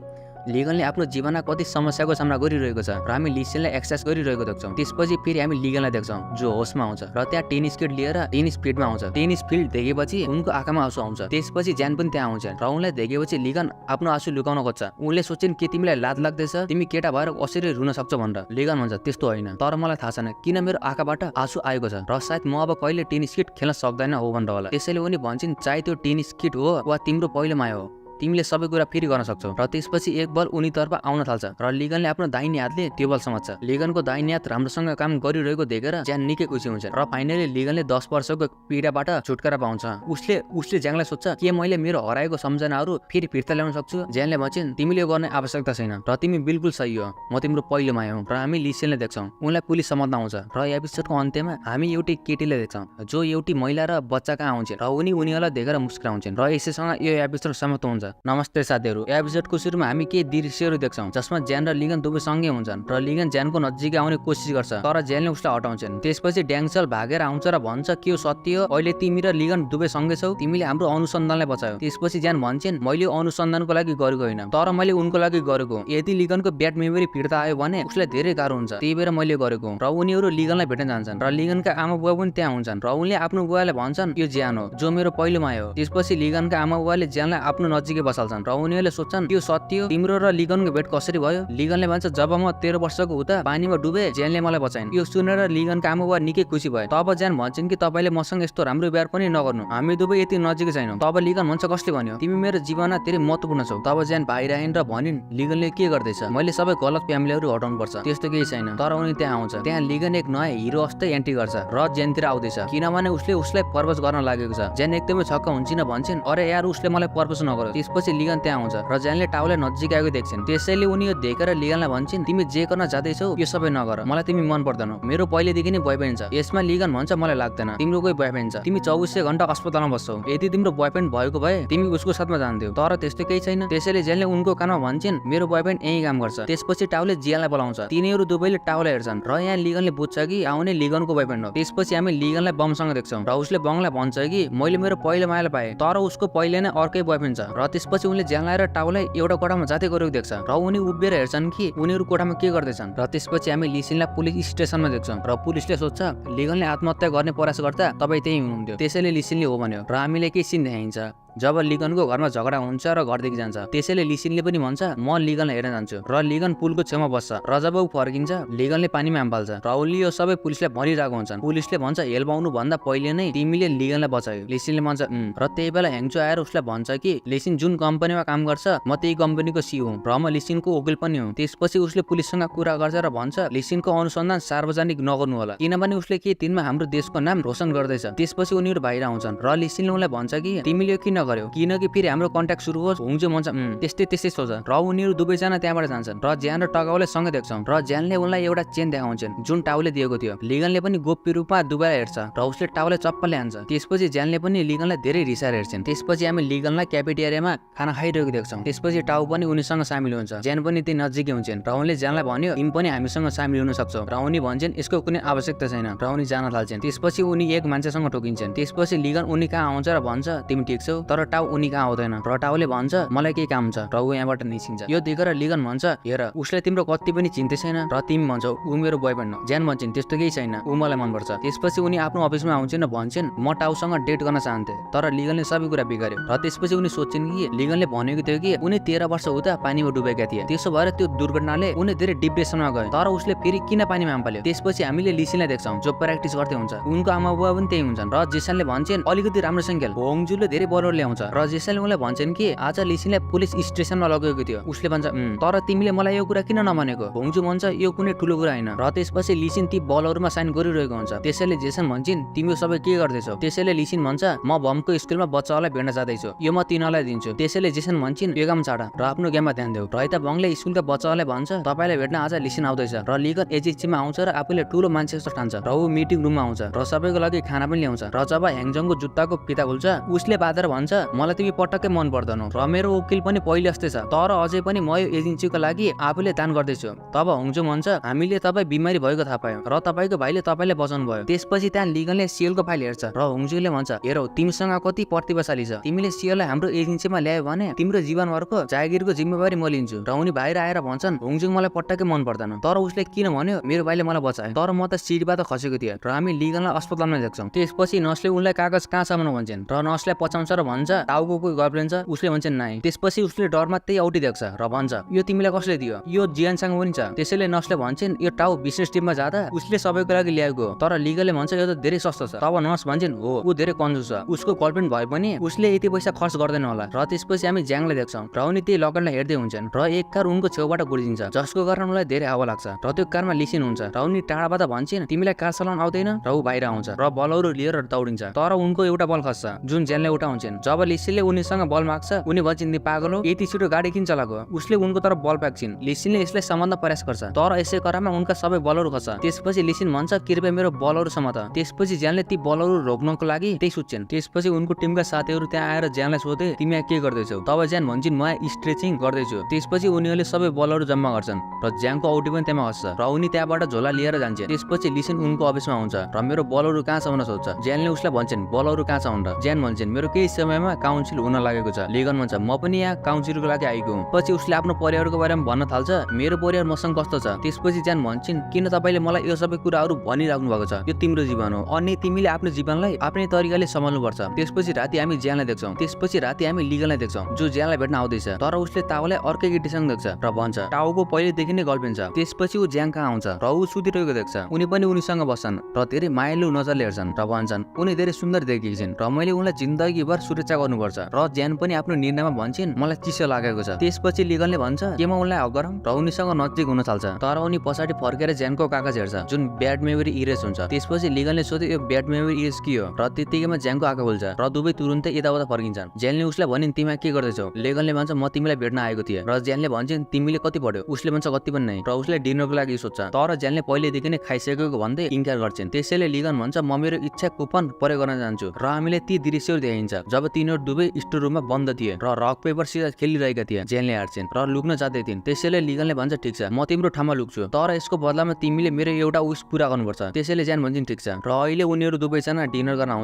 लिगनले आफ्नो जीवनमा कति समस्याको सामना गरिरहेको छ र हामी लिसेनलाई एक्सेस गरिरहेको देख्छौँ। त्यसपछि फेरि हामी लिगनलाई देख्छौँ जो होसमा आउँछ र त्यहाँ टेनिस किट लिएर टेनिस फिल्डमा आउँछ। टेनिस फिल्ड देखेपछि उनको आँखामा आँसु आउँछ। त्यसपछि ज्यान पनि त्यहाँ आउँछ र उनलाई देखेपछि लिगन आफ्नो आँसु लुकाउन खोज्छ। उनले सोच्छन् के तिमीलाई लाज लाग्दैछ, तिमी केटा भएर कसरी रुन सक्छौ भनेर। लिगन भन्छ त्यस्तो होइन, तर मलाई थाहा छैन किन मेरो आँखाबाट आँसु आएको छ र सायद म अब कहिले टेनिस किट खेल्न सक्दैन हो भनेर होला। त्यसैले उनी भन्छन् चाहे त्यो टेनिस किट हो वा तिम्रो पहिलो माया हो, तिमीले सबै कुरा फेरि गर्न सक्छौ। र त्यसपछि एक बल उनीतर्फ आउन थाल्छ र लिगनले आफ्नो दाहिने हातले त्यो बल समात्छ। लिगनको दाहिने हात राम्रोसँग काम गरिरहेको देखेर ज्यान निकै खुसी हुन्छ र फाइनली लिगनले 10 वर्षको पीडाबाट छुटकारा पाउँछ। उसले ज्यानलाई सोध्छ के मैले मेरो हराएको सम्झनाहरू फेरि फिर्ता ल्याउन सक्छु। ज्यानले भन्छन् तिमीले गर्ने आवश्यकता छैन र तिमी बिल्कुल सही हो, म तिम्रो पहिलो माया हो। र हामी लिसेनले देख्छौँ उनलाई पुलिस समात्न आउँछ र एपिसोडको अन्त्यमा हामी एउटी केटीले देख्छौँ जो एउटी महिला र बच्चा कहाँ आउँछन् र उनीहरूलाई देखेर मुस्कुराउँछन् र यसैसँग यो एपिसोड समाप्त हुन्छ। नमस्ते साथीहरू, एपिसोडको सुरुमा हामी केही दृश्यहरू देख्छौँ जसमा ज्यान र लिगन दुवै सँगै हुन्छन् र लिगन ज्यानको नजिकै आउने कोसिस गर्छ तर ज्यानले उसलाई हटाउँछन्। त्यसपछि ड्याङ्सल भागेर आउँछ र भन्छ के हो सत्य हो, अहिले तिमी र लिगन दुवै सँगै छौ, तिमीले हाम्रो अनुसन्धानलाई बचायौ। त्यसपछि ज्यान भन्छन् मैले अनुसन्धानको लागि गरेको होइन तर मैले उनको लागि गरेको। यदि लिगनको ब्याड मेमोरी फिर्ता आयो भने उसलाई धेरै गाह्रो हुन्छ, त्यही भएर मैले गरेको। र उनीहरू लिगनलाई भेट्न जान्छन् र लिगनका आमा बुवा पनि त्यहाँ हुन्छन् र उनले आफ्नो बुवालाई भन्छन् यो ज्यान हो जो मेरो पहिलो माया हो। त्यसपछि लिगनका आमा बुवाले ज्यानलाई आफ्नो नजिकै बसाल्छन् र उनीहरूले सोच्छन् यो सत्य हो, तिम्रो र लिगनको भेट कसरी भयो। लिगनले भन्छ जब म 13 वर्षको हुँदा पानीमा डुबे ज्यानले मलाई बचाइन्। यो सुनेर लिगनका आमा बुवा निकै खुसी भए। तब ज्यान भन्छन् कि तपाईले मसँग यस्तो राम्रो व्यवहार पनि नगर्नु, हामी दुवै यति नजिकै छैनौँ। तब लिगन भन्छ कसले भन्यो, तिमी मेरो जीवनमा धेरै महत्त्वपूर्ण छौ। तब ज्यान बाहिर आइन् र भनिन् लिगनले के गर्दैछ, मैले सबै गलत फ्यामिलीहरू हटाउनु पर्छ। त्यस्तो केही छैन। तर उनी त्यहाँ आउँछ, त्यहाँ लिगन एक नयाँ हिरो जस्तै एन्ट्री गर्छ र ज्यानतिर आउँदैछ किनभने उसलाई प्रपोज गर्न लागेको छ। ज्यान एकदमै छक्क हुन्छन् भन्छन् अरे यार उसले मलाई प्रपोज नगर्यो। त्यसपछि लिगन त्यहाँ आउँछ र ज्यानले टाउलाई नजिक आएको देख्छन्। त्यसैले उनी यो देखेर लिगनलाई भन्छन् तिमी जे गर्न जाँदैछौ यो सबै नगर, मलाई तिमी मन पर्दैन, मेरो पहिलेदेखि नै बोयफ्रेन्ड छ। यसमा लिगन भन्छ मलाई लाग्दैन तिम्रो कोही बोयफ्रेन्ड छ, तिमी 24 घण्टा अस्पतालमा बस्छौ, यदि तिम्रो बोयफ्रेन्ड भएको भए तिमी उसको साथमा जान्थ्यौ, तर त्यस्तो केही छैन। त्यसैले ज्यानले उनको कानमा भन्छन् मेरो बोयफ्रेन्ड यही काम गर्छ। त्यसपछि टाउले जियानलाई बोलाउँछ, तिनीहरू दुवैले टाउलाई हेर्छन् र यहाँ लिगनले बुझ्छ कि आउने लिगनको बोयफ्रेन्ड हो। त्यसपछि हामी लिगनलाई बमसँग देख्छौँ र उसले बमलाई भन्छ कि मैले मेरो पहिलो मायालाई पाएँ तर उसको पहिले नै अर्कै बोयफ्रेन्ड छ। र त्यसपछि उनले ज्यानलाई र टाउलाई एउटा कोठामा जाँदै गरेको देख्छ र उनी उभिएर हेर्छन् कि उनीहरू कोठामा के गर्दैछन्। र त्यसपछि हामी लिसिनलाई पुलिस स्टेसनमा देख्छौँ र पुलिसले सोध्छ लिगनले आत्महत्या गर्ने प्रयास गर्दा तपाईँ त्यही हुनुहुन्थ्यो। त्यसैले लिसिनले हो भन्यो र हामीले केही सिन देखाइन्छ जब लिगनको घरमा झगडा हुन्छ र घरदेखि जान्छ। त्यसैले लिसिनले पनि भन्छ म लिगनलाई हेर्न जान्छु र लिगन पुलको छेउमा बस्छ र जब ऊ फर्किन्छ लिगनले पानीमा हाम्फाल्छ र उसले यो सबै पुलिसलाई भनिरहेको हुन्छन्। पुलिसले भन्छ हेलबाउनु भन्दा पहिले नै तिमीले लिगनलाई बचायौ। लिसिनले भन्छ र त्यही बेला हेङ्चो आएर उसलाई भन्छ कि लिसिन जुन कम्पनीमा काम गर्छ म त्यही कम्पनीको सिइओ हुँ र म लिसिनको वकिल पनि हुँ। त्यसपछि उसले पुलिससँग कुरा गर्छ र भन्छ लिसिनको अनुसन्धान सार्वजनिक नगर्नु होला किनभने उसले के दिनमा हाम्रो देशको नाम रोशन गर्दैछ। त्यसपछि उनीहरू बाहिर आउँछन् र लिसिनले उनलाई भन्छ कि तिमीले किन गर्यो किनकि फेरि हाम्रो कन्ट्याक्ट सुरु होस्। हुङ्जो भन्छ त्यस्तै सोच र उनीहरू दुवैजना त्यहाँबाट जान्छन् र ज्यान र टगाउले सँगै देख्छौँ र ज्यानले उनलाई एउटा चेन देखाउँछन् जुन टाउले दिएको थियो। लिगनले पनि गोप्य रूपमा दुवैलाई हेर्छ र उसले टाउले चप्पलले हान्छ। त्यसपछि ज्यानले पनि लिगनलाई धेरै रिसाएर हेर्छन्। त्यसपछि हामी लिगनलाई क्याफेटेरियामा खाना खाइरहेको देख्छौँ। त्यसपछि टाउ पनि उनीसँग सामेल हुन्छ, ज्यान पनि त्यही नजिकै हुन्छन् र उनले ज्यानलाई भन्यो तिमी पनि हामीसँग सामेल हुन सक्छौ र उनी भन्छन् यसको कुनै आवश्यकता छैन र उनी जान थाल्छन्। त्यसपछि उनी एक मान्छेसँग ठोकिन्छन्। त्यसपछि लिगन उनी कहाँ आउँछ र भन्छ तिमी ठिक छौ तर टाउ उनी कहाँ आउँदैन र टाउले भन्छ मलाई केही काम छ र ऊ यहाँबाट निस्किन्छ। यो देखेर लिगन भन्छ हेर उसलाई तिम्रो कति पनि चिन्ते छैन र तिमी भन्छौ ऊ मेरो बोयफ्रेन्ड हो। ज्यान भन्छन् त्यस्तो केही छैन, ऊ मलाई मनपर्छ। त्यसपछि उनी आफ्नो अफिसमा आउँछन् र भन्छन् म टाउसँग डेट गर्न चाहन्थे तर लिगनले सबै कुरा बिगार्यो। र त्यसपछि उनी सोच्छन् कि लिगनले भनेको थियो कि उनी 13 वर्ष हुँदा पानीमा डुबेका थिए, त्यसो भएर त्यो दुर्घटनाले उनी धेरै डिप्रेसनमा गए तर उसले फेरि किन पानीमा हाम्फाल्यो। त्यसपछि हामीले लिसिनलाई देख्छौँ जो प्र्याक्टिस गर्दै हुन्छ, उनको आमा बुवा पनि त्यही हुन्छन् र जेसनले भन्छन् अलिकति राम्रोसँग खेल। होङजुले धेरै बलर ल्याउँछ र जेसनले उनलाई भन्छन् कि आज लिसिनलाई पुलिस स्टेसनमा लगेको थियो। उसले भन्छ तर तिमीले मलाई यो कुरा किन नभनेको। होङजु भन्छ यो कुनै ठुलो कुरा होइन र त्यसपछि लिसिन ती बलहरूमा साइन गरिरहेको हुन्छ। त्यसैले जेसन भन्छन् तिमी सबै के गर्दैछौ। त्यसैले लिसिन भन्छ म बमको स्कुलमा बच्चाहरूलाई भेट्न जाँदैछु, यो म तिनीहरूलाई दिन्छु। त्यसैले जेसन भन्छन् यो काम छाड र आफ्नो गेममा ध्यान देऊ। र यता बङले स्कुलका बच्चाहरूलाई भन्छ तपाईँलाई भेट्न आज लिसिन आउँदैछ र लिगन एजेन्सीमा आउँछ र आफूले ठुलो मान्छे जस्तो ठान्छ र ऊ मिटिङ रुममा आउँछ र सबैको लागि खाना पनि ल्याउँछ। र जब ह्याङजङको जुत्ताको फिता खुल्छ उसले बाँधेर भन्छ भन्छ मलाई तिमी पटक्कै मन पर्दैनौ र मेरो वकिल पनि पहिले जस्तै छ, तर अझै पनि म यो एजेन्सीको लागि आफूले दान गर्दैछु। तब होङजुङ भन्छ हामीले तपाईँ बिमारी भएको थाहा पायौँ र तपाईँको भाइले तपाईँलाई बचाउनु भयो। त्यसपछि त्यहाँ लिगलले सिएलको फाइल हेर्छ र होङजुङले भन्छ हेरौ तिमीसँग कति प्रतिभाशाली छ, तिमीले सिएललाई हाम्रो एजेन्सीमा ल्यायो भने तिम्रो जीवनभरको जागिरको जिम्मेवारी म लिन्छु। र उनी बाहिर आएर भन्छन् होङजुङ मलाई पटक्कै मन पर्दैन, तर उसले किन भन्यो मेरो भाइले मलाई बचायो, तर म त सिडीबाट खसेको थिएँ र हामी लिगललाई अस्पतालमा देख्छौँ। त्यसपछि नर्सले उनलाई कागज कहाँ सामान भन्छन् र नर्सलाई पचाउँछ र भन्छ टाउको कोही गर्लफ्रेन्ड छ, उसले भन्छन् नाइ। त्यसपछि उसले डरमा त्यही औटी देख्छ र भन्छ यो तिमीलाई कसले दियो, यो जियानसँग पनि छ। त्यसैले नर्सले भन्छन् यो टाउ बिजनेस टिममा जाँदा उसले सबैको लागि ल्याएको, तर लिगलले भन्छ यो त धेरै सस्तो छ। तब नर्स भन्छन् हो ऊ धेरै कन्जुस छ, उसको गर्लफ्रेन्ड भए पनि उसले यति पैसा खर्च गर्दैन होला। र त्यसपछि हामी ज्याङलाई देख्छौँ र उनी त्यही लगनलाई हेर्दै हुन्छन् र एक कार उनको छेउबाट गुडिन्छ, जसको कारण उनलाई धेरै हावा लाग्छ र त्यो कारमा लिसिन हुन्छ र उनी टाढाबाट भन्छन् तिमीलाई कार चलाउन आउँदैन, र ऊ बाहिर आउँछ र बलहरू लिएर दौडिन्छ, तर उनको एउटा बल खस्छ जुन ज्यानलाई उठाउँछन्। जब लिसिनले उनीसँग बल माग्छ उनी भन्छन् नि पागल हो, यति छिटो गाडी किन चलाएको, उसले उनको तरफ बल फ्याँक्छिन्। लिसिनले यसलाई समात्न प्रयास गर्छ तर यसै क्रममा उनका सबै बलहरू खस्छ। त्यसपछि लिसिन भन्छ कृपया मेरो बलहरू समात। त्यसपछि ज्यानले ती बलहरू रोक्नको लागि त्यही सुत्छन्। त्यसपछि उनको टिमका साथीहरू त्यहाँ आएर ज्यानलाई सोधे तिमी यहाँ के गर्दैछौ, तब ज्यान भन्छन् म स्ट्रेचिङ गर्दैछु। त्यसपछि उनीहरूले सबै बलहरू जम्मा गर्छन् र ज्याङको औटी पनि त्यहाँ खस्छ र उनी त्यहाँबाट झोला लिएर जान्छन्। त्यसपछि लिसिन उनको अफिसमा हुन्छ र मेरो बलहरू कहाँ छ भन्न सोध्छ। ज्यानले उसलाई भन्छन् बलहरू कहाँ छ भनेर। ज्यान भन्छन् मेरो केही समयमा काउन्सिल हुन लागेको छ। लिगन भन्छ म पनि यहाँ काउन्सिलको लागि आएको हुँ। पछि उसले आफ्नो परिवारको बारेमा भन्न थाल्छ मेरो परिवार मसँग कस्तो छ। त्यसपछि ज्यान भन्छन् किन तपाईँले मलाई यो सबै कुराहरू भनिराख्नु भएको छ, यो तिम्रो जीवन हो अनि तिमीले आफ्नो जीवनलाई आफ्नै तरिकाले सम्हाल्नुपर्छ। त्यसपछि राति हामी ज्यानलाई देख्छौँ। त्यसपछि राति हामी लिगनलाई देख्छौँ जो ज्यानलाई भेट्न आउँदैछ तर उसले ताउलाई अर्कै केटीसँग देख्छ र भन्छ टाउको पहिलेदेखि नै गर्लफ्रेन्ड छ। त्यसपछि ऊ ज्याङ कहाँ आउँछ र ऊ सुतिरहेको देख्छ, उनी पनि उनीसँग बस्छन् र धेरै मायालु नजरले हेर्छन् र भन्छन् उनी धेरै सुन्दर देखिएको छिन् र मैले उनलाई जिन्दगीभर सुरक्षा गर्नुपर्छ। र ज्यान पनि आफ्नो निर्णयमा भन्छन् मलाई चिसो लागेको छ। त्यसपछि लिगनले भन्छ के म उनलाई हक गरौँ र उनीसँग नजिक हुन थाल्छ, तर उनी पछाडि फर्केर ज्यानको कागज हेर्छ जुन ब्याड मेमोरी इरेज हुन्छ। त्यसपछि लिगनले सोधे यो ब्याड मेमोरी इरेज के हो र त्यतिकैमा ज्यानको आँखा खुल्छ र दुवै तुरुन्तै यताउता फर्किन्छन्। ज्यानले उसलाई भनिन् तिमी के गर्दैछौ। लिगनले भन्छ म तिमीलाई भेट्न आएको थिएँ र ज्यानले भन्छन् तिमीले कति पढ्यौ। उसले भन्छ कति पनि नै र उसले डिनरको लागि सोध्छ, तर ज्यानले पहिलेदेखि नै खाइसकेको भन्दै इन्कार गर्छन्। त्यसैले लिगन भन्छ म मेरो इच्छा कुपन प्रयोग गर्न चाहन्छु र हामीले ती दृश्यहरू देखाइन्छ जब तिनीहरू दुवै स्टोर रुममा बन्द थिए र रक पेपर सिधा खेलिरहेका थिए। ज्यानले हार्छन् र लुक्न जाँदै थिइन्। त्यसैले लिगनले भन्छ ठिक छ म तिम्रो ठाउँमा लुक्छु, तर यसको बदलामा तिमीले मेरो एउटा विश पूरा गर्नुपर्छ। त्यसैले ज्यान भन्छन् ठिक छ र अहिले उनीहरू दुवैजना डिनर गर्न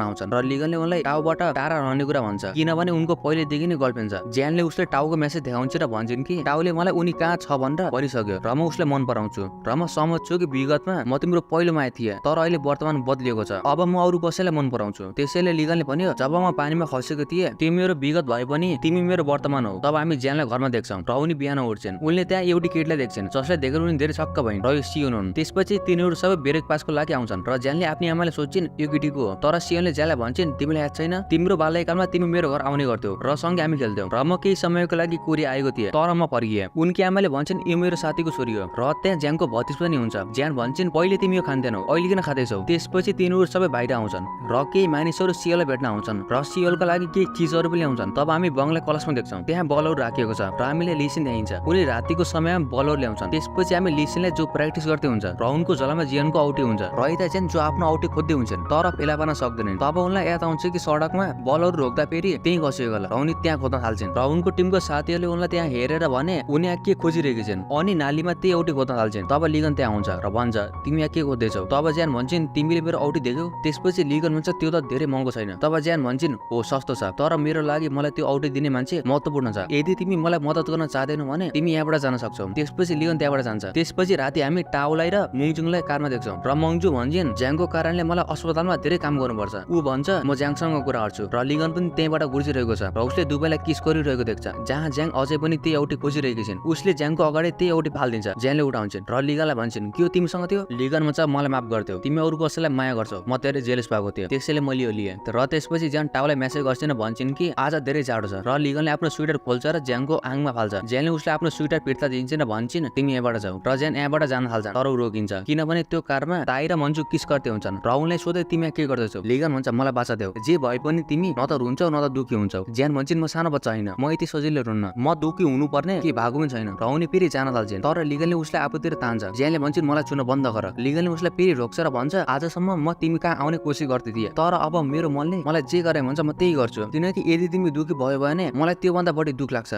आउँछन् र लिगनले उनलाई टाउबाट टाढा रहने कुरा भन्छ किनभने उनको पहिलेदेखि नै गर्लफ्रेन्ड छ। ज्यानले उसले टाउको मेसेज देखाउँछ र भन्छन् कि टाउले मलाई उनी कहाँ छ भनेर भनिसक्यो र म उसलाई मन पराउँछु र म सहमत छु कि विगतमा म तिम्रो पहिलो माया थिएँ तर अहिले वर्तमान बदलिएको छ, अब म अरू कसैलाई मन पराउँछु। त्यसैले लिगनले भन्यो जब म पानीमा खसेको थिएँ तिमी मेरो विगत भए पनि तिमी मेरो वर्तमान हो। तब हामी ज्यानलाई घरमा देख्छौँ र उनी बिहान उठ्छन्। उनले त्यहाँ एउटी केटीलाई देख्छन् जसलाई देखेर उनी धेरै छक्क भइन् र यो सियोन हुन्। त्यसपछि तिनीहरू सबै ब्रेक पासको लागि आउँछन् र ज्यानले आफ्नी आमाले सोध्छिन् यो केटीको हो, तर सियोनले ज्यानलाई भन्छन् तिमीलाई याद छैन तिम्रो बाल्यकालमा तिमी मेरो घर आउने गर्थ्यौ र सँगै हामी खेल्थ्यौ र म केही समयको लागि कोरिया आएको थिएँ तर म फर्किएँ। उनकी आमाले भन्छन् यो मेरो साथीको छोरी हो र त्यहाँ ज्यानको भतिज पनि हुन्छ। ज्यान भन्छन् पहिले तिमी यो खान्थेनौ अहिले किन खाँदैछौ। त्यसपछि तिनीहरू सबै बाहिर आउँछन् र केही मानिसहरू सियोललाई भेट्न आउँछन् र सियोलको लागि केही चिजहरू पनि ल्याउँछन्। तब हामी बङ्गला कलशमा देख्छौँ त्यहाँ बलहरू राखिएको छ र हामीले लिसिन देखाइन्छ उनी रातिको समयमा बलहरू ल्याउँछन्। त्यसपछि हामी लिसिनलाई जो प्र्याक्टिस गर्दै हुन्छ र उनको झोलामा जियनको औटी हुन्छ र यता चाहिँ जो आफ्नो औटी खोज्दै हुन्छन् तर फेला पार्न सक्दैनन्। तब उनलाई याद आउँछ कि सडकमा बलहरू रोक्दा फेरि त्यही खसेको होला र उनी त्यहाँ खोज्न थाल्छन् र उनको टिमको साथीहरूले उनलाई त्यहाँ हेरेर भने उनी यहाँ के खोजिरहेका छन् अनि नालीमा त्यही औटी खोज्न थाल्छन्। तब लिगन त्यहाँ आउँछ र भन्छ तिमी यहाँ के खोज्दैछौ। तब ज्यान भन्छन् तिमीले मेरो औटी देख्यौ। त्यसपछि लिगन भन्छ त्यो त धेरै महँगो छैन। तब ज्यान भन्छन् हो सस्तो छ तर मेरो लागि मलाई त्यो औटी दिने मान्छे महत्त्वपूर्ण छ, यदि तिमी मलाई मद्दत गर्न चाहदैनौ भने तिमी यहाँबाट जान सक्छौ। त्यसपछि लिगन त्यहाँबाट जान्छ। त्यसपछि राति हामी टाउलाई र मङजुङलाई कारमा देख्छौँ र मङजु भन्छन् ज्याङको कारणले मलाई अस्पतालमा धेरै काम गर्नुपर्छ। ऊ भन्छ म ज्याङसँग कुरा गर्छु र लिगन पनि त्यहीँबाट गुर्जिरहेको छ र उसले दुवैलाई किस गरिरहेको देख्छ जहाँ ज्याङ अझै पनि त्यही औटी खोजिरहेकी छिन्। उसले ज्याङको अगाडि त्यही औटी फालिदिन्छ। ज्याङले उठाउँछन् र लिगनलाई भन्छन् के तिमीसँग थियो। लिगन भन्छ मलाई माफ गर्थ्यौ, तिमी अरू कसैलाई माया गर्छौ, म धेरै जेलस भएको थिएँ त्यसैले मैले यो लिएँ। र त्यसपछि ज्याङ टाउलाई मेसेज गर्छिन् भन्छन् कि आज धेरै जाडो छ र लिगनले आफ्नो स्वेटर खोल्छ र ज्याङको आङमा फाल्छ। ज्याङले उसले आफ्नो स्वेटर फिर्ता दिन्छन् र भन्छन् तिमी यहाँबाट जाऊ र ज्याङ यहाँबाट जान थाल्छ तर ऊ रोकिन्छ किनभने त्यो कारमा ताई र मन्जु किस गर्दै हुन्छन् र उनलाई सोधे तिमी यहाँ के गर्दैछौ। लिगन भन्छ मलाई बाचा देऊ, जे भए पनि तिमी न त रुन्छौ न त दुखी हुन्छौ। ज्यान भन्छन् म सानो बच्चा होइन, म यति सजिलो रुन्न, म दुखी हुनुपर्ने कि भागो पनि छैन र उनी फेरि जान थाल्छन् तर लिगनले उसलाई आफूतिर तान्छ। ज्यानले भन्छन् मलाई छुन बन्द गर। लिगनले उसलाई फेरि रोक्छ र भन्छ आजसम्म म तिमी कहाँ आउने कोसिस गर्दै थिएँ तर अब अब मेरो मनले मलाई जे गरे भन्छ म त्यही गर्छु, किनकि यदि तिमी दुःखी भयो भने मलाई त्योभन्दा बढी दुःख लाग्छ।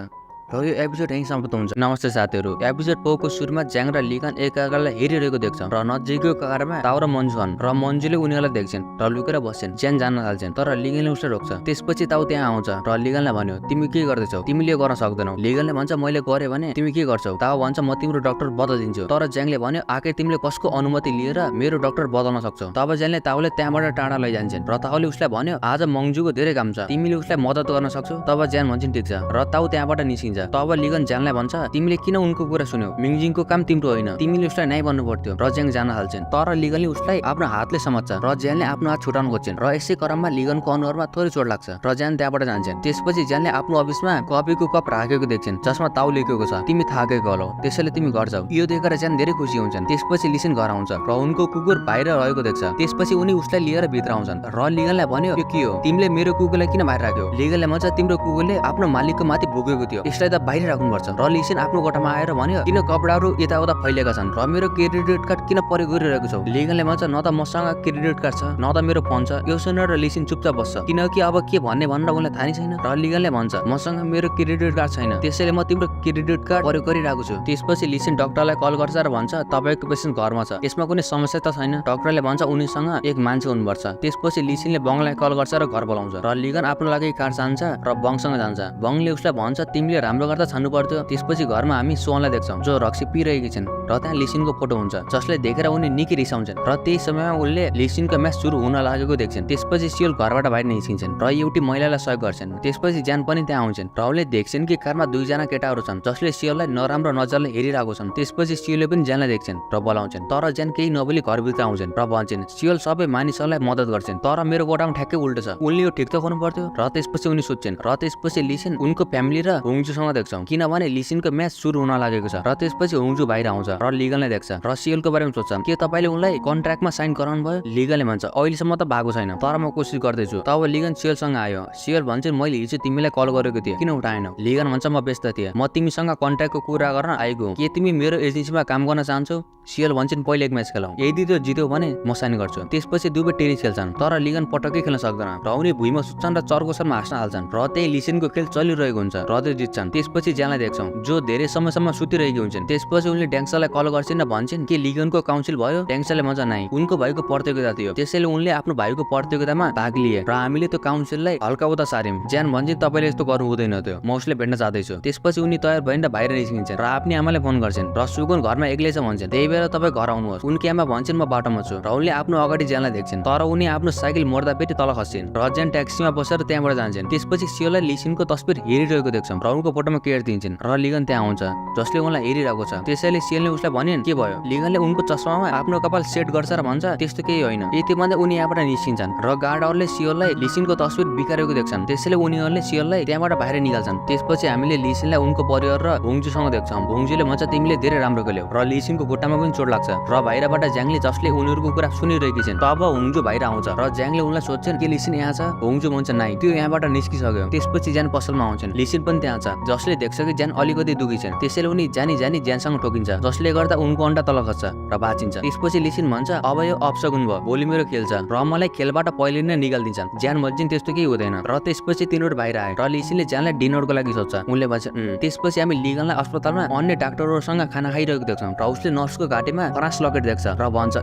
र यो एपिसोड यहीँ समाप्त हुन्छ। नमस्ते साथीहरू, एपिसोड 4 को सुरुमा ज्याङ र लिगन एकअर्कालाई हेरिरहेको देख्छन् र नजिकैको कारमा ताउ र मन्जु छन् र मन्जुले उनीहरूलाई देख्छन् र लुकेर बस्छन्। ज्याङ जान थाल्छन् तर लिगनले उसलाई रोक्छ। त्यसपछि ताउ त्यहाँ आउँछ र लिगनलाई भन्यो तिमी के गर्दैछौ, तिमीले गर्न सक्दैनौ। लिगनले भन्छ मैले गरे भने तिमी के गर्छौ। ताउ भन्छ म तिम्रो डाक्टर बदलिदिन्छु। तर ज्याङले भन्यो आखिर तिमीले कसको अनुमति लिएर मेरो डाक्टर बदल्न सक्छौ। तब ज्याङले ताउले त्यहाँबाट टाढा लैजान्छन् र ताउले उसलाई भन्यो आज मन्जुको धेरै काम छ, तिमीले उसलाई मद्दत गर्न सक्छौ। तब ज्याङ भन्छन् ठिक छ र ताउ त्यहाँबाट निस्किन्छ। तब लिगन ज्याङलाई भन्छ तिमीले किन उनको कुरा सुन्यौ, मिङजिङको काम तिम्रो होइन, तिमीले उसलाई न्याय भन्नु पर्थ्यो। र ज्याङ जान थाल्छन् तर लिगनले उसलाई आफ्नो हातले समात्छ र ज्याङले आफ्नो हात छुटाउन खोज्छन् र यसै क्रममा लिगनको अनुहारमा थोरै चोट लाग्छ र ज्याङ त्यहाँबाट जान्छन्। त्यसपछि ज्याङले आफ्नो अफिसमा कफीको कप राखेको देख्छन् जसमा ताउ लेखेको छ तिमी थाकेको होलौ त्यसैले तिमी घर जाऊ। यो देखेर ज्याङ धेरै खुसी हुन्छन्। त्यसपछि लिसन घर आउँछ र उनको कुकुर बाहिर रहेको देख्छ। त्यसपछि उनी उसलाई लिएर भित्र आउँछन् र लिगनलाई भन्यो यो के हो, तिमीले मेरो कुकुरलाई किन बाहिर राख्यौ। लिगनले भन्छ तिम्रो कुकुरले आफ्नो मालिकको माथि भुकेको थियो, यसलाई त बाहिर राख्नुपर्छ। र लिसन आफ्नो कोठामा आएर भन्यो किन कपडाहरू यताउता फैलिएका छन् र मेरो क्रेडिट कार्ड किन प्रयोग गरिरहेको छौ। लिगनले भन्छ न त मसँग क्रेडिट कार्ड छ न त मेरो फोन छ। यो सुनेर लिसन चुपचाप बस्छ किनकि अब के भन्ने भनेर उनलाई थाहा नै छैन। र लिगनले भन्छ मसँग मेरो क्रेडिट कार्ड छैन त्यसैले म तिम्रो क्रेडिट कार्ड प्रयोग गरिरहेको छु। त्यसपछि लिसन डाक्टरलाई कल गर्छ र भन्छ तपाईको पेसेन्ट घरमा छ, यसमा कुनै समस्या त छैन। डाक्टरले भन्छ उनीसँग एक मान्छे हुनुपर्छ। त्यसपछि लिसनले बङलाई कल गर्छ र घर बोलाउँछ र लिगन आफ्नो लागि कार्ड जान्छ र बङसँग जान्छ। बङले उसलाई भन्छ तिमीले राम्रो गर्दा छान्नु पर्थ्यो। त्यसपछि घरमा हामी सोनलाई देख्छौँ जो रक्सी पिइरहेकी छिन् र त्यहाँ लिसनको फोटो हुन्छ जसले देखेर उनी निकै रिसाउँछन् र त्यही समयमा उनले लिसनको म्याच सुरु हुन लागेको देख्छन्। त्यसपछि सियोल घरबाट बाहिर निस्किन्छन् र एउटी महिलालाई सहयोग गर्छन्। त्यसपछि ज्यान पनि त्यहाँ आउँछन् र उनले देख्छन् कि कारमा दुईजना केटाहरू छन् जसले सियोललाई नराम्रो नजरले हेरिरहेको छन्। त्यसपछि सियोलले पनि ज्यानलाई देख्छन् र बोलाउँछन् तर ज्यान केही नबोली घरभित्र आउँछन् र भन्छन् सियोल सबै मानिसहरूलाई मद्दत गर्छन् तर मेरो कोठामा ठ्याक्कै उल्टो छ, उनले यो ठिक त गर्नु पर्थ्यो। र त्यसपछि उनी सोध्छन् र त्यसपछि लिसन उनको फ्यामिली र हुङजुसँग देख्छौँ किनभने लिसनको म्याच सुरु हुन लागेको छ। र त्यसपछि हुङजु बाहिर आउँछ र लिगनलाई देख्छ र सियोलको बारेमा सोध्छ के तपाईँले उनलाई कन्ट्र्याक्टमा साइन गराउनु भयो। लिगनले भन्छ अहिलेसम्म त भएको छैन तर म कोसिस गर्दैछु। तब लिगन सियोलसँग आयो। सियोल भन्छ मैले हिजो तिमीलाई कल गरेको थिएँ किन उठाएनौ। लिगन भन्छ म व्यस्त थिएँ, म तिमीसँग कन्ट्र्याक्टको कुरा गर्न आएको, के तिमी मेरो एजेन्सीमा काम गर्न चाहन्छौ। सियोल भन्छन् पहिले एक म्याच खेलौँ, यदि त्यो जित्यो भने म साइन गर्छु। त्यसपछि दुवै टेनिस खेल्छन् तर लिगन पटक्कै खेल्न सक्दैन र उनी भुइँमा सुत्छन् र चर्कोसम्म हाँस्न थाल्छन् र त्यही लिसनको खेल चलिरहेको हुन्छ र त्यो जित्छन्। त्यसपछि ज्यानलाई देख्छौँ जो धेरै समयसम्म सुतिरहेकी हुन्छन्। त्यसपछि उनले ड्याङ्सालाई कल गर्छन् र भन्छन् कि लिगनको काउन्सिल भयो। ड्याङ्साले भन्छ नाइ उनको भाइको प्रतियोगिता थियो त्यसैले उनले आफ्नो भाइको प्रतियोगितामा भाग लिए र हामीले त्यो काउन्सिललाई हल्का उता सार्यौँ। ज्यान भन्छन् तपाईँले यस्तो गर्नु हुँदैन थियो, म उसले भेट्न चाहदैछु। त्यसपछि उनी तयार भइन् र बाहिर निस्किन्छन् र आफ्नी आमालाई फोन गर्छन् र सुगुन घरमा एक्लै छ भन्छन् त्यही बेला तपाईँ घर आउनुहोस्। उनकी आमा भन्छन् म बाटोमा छु र उनले आफ्नो अगाडि ज्यानलाई देख्छन् तर उनी आफ्नो साइकल मोड्दा पेटी तल खस्छन् र ज्यान ट्याक्सीमा बसेर त्यहाँबाट जान्छन्। त्यसपछि सियोललाई लिसनको तस्बिर हेरिरहेको देख्छौँ र उनको फोटोमा केयर दिन्छन् र लिगन त्यहाँ आउँछ जसले उनलाई हेरिरहेको छ। त्यसैले सियोलले उसलाई भनिन् के भयो। लिगनले उनको चस्मामा आफ्नो कपाल सेट गर्छ र भन्छ त्यस्तो केही होइन। यति भन्दा उनी यहाँबाट निस्किन्छन् र गार्डहरूले सियोललाई लिसनको तस्बिर बिगारेको देख्छन् त्यसैले उनीहरूले सियोललाई त्यहाँबाट बाहिर निकाल्छन्। त्यसपछि हामीले लिसनलाई उनको परिवार र हुङजुसँग देख्छौँ। हुङजुले भन्छ तिमीले धेरै राम्रो खेल्यौ र लिसनको खुट्टामा पनि चोट लाग्छ र बाहिरबाट ज्याङले जसले उनीहरूको कुरा सुनिरहेकी छिन्। तब हुङजु बाहिर आउँछ र ज्याङले उनलाई सोध्छन् के लिसन यहाँ छ। हुङजु भन्छ नाइ त्यो यहाँबाट निस्किसक्यो। त्यसपछि ज्यान पसलमा आउँछन्, लिसन पनि त्यहाँ छ जसले देख्छ कि ज्यान अलिकति दुखी छन् त्यसैले उनी जानी ज्यानसँग ठोकिन्छ जसले गर्दा उनको अन्डा तल खस्छ र बाँचिन्छ। त्यसपछि लिसन भन्छ अब यो अपसगुन भयो, भोलि मेरो खेल छ र मलाई खेलबाट पहिले नै निकालिदिन्छन्। ज्यान भन्छन् त्यस्तो केही हुँदैन र त्यसपछि तिनीहरू बाहिर आए र लिसनले ज्यानलाई डिनरको लागि सोध्छ। उनले भन्छ त्यसपछि हामी लिगनलाई अस्पतालमा अन्य डाक्टरहरूसँग खाना खाइरहेको देख्छौँ र उसले नर्सको घाँटीमा फ्रान्स लकेट देख्छ र भन्छ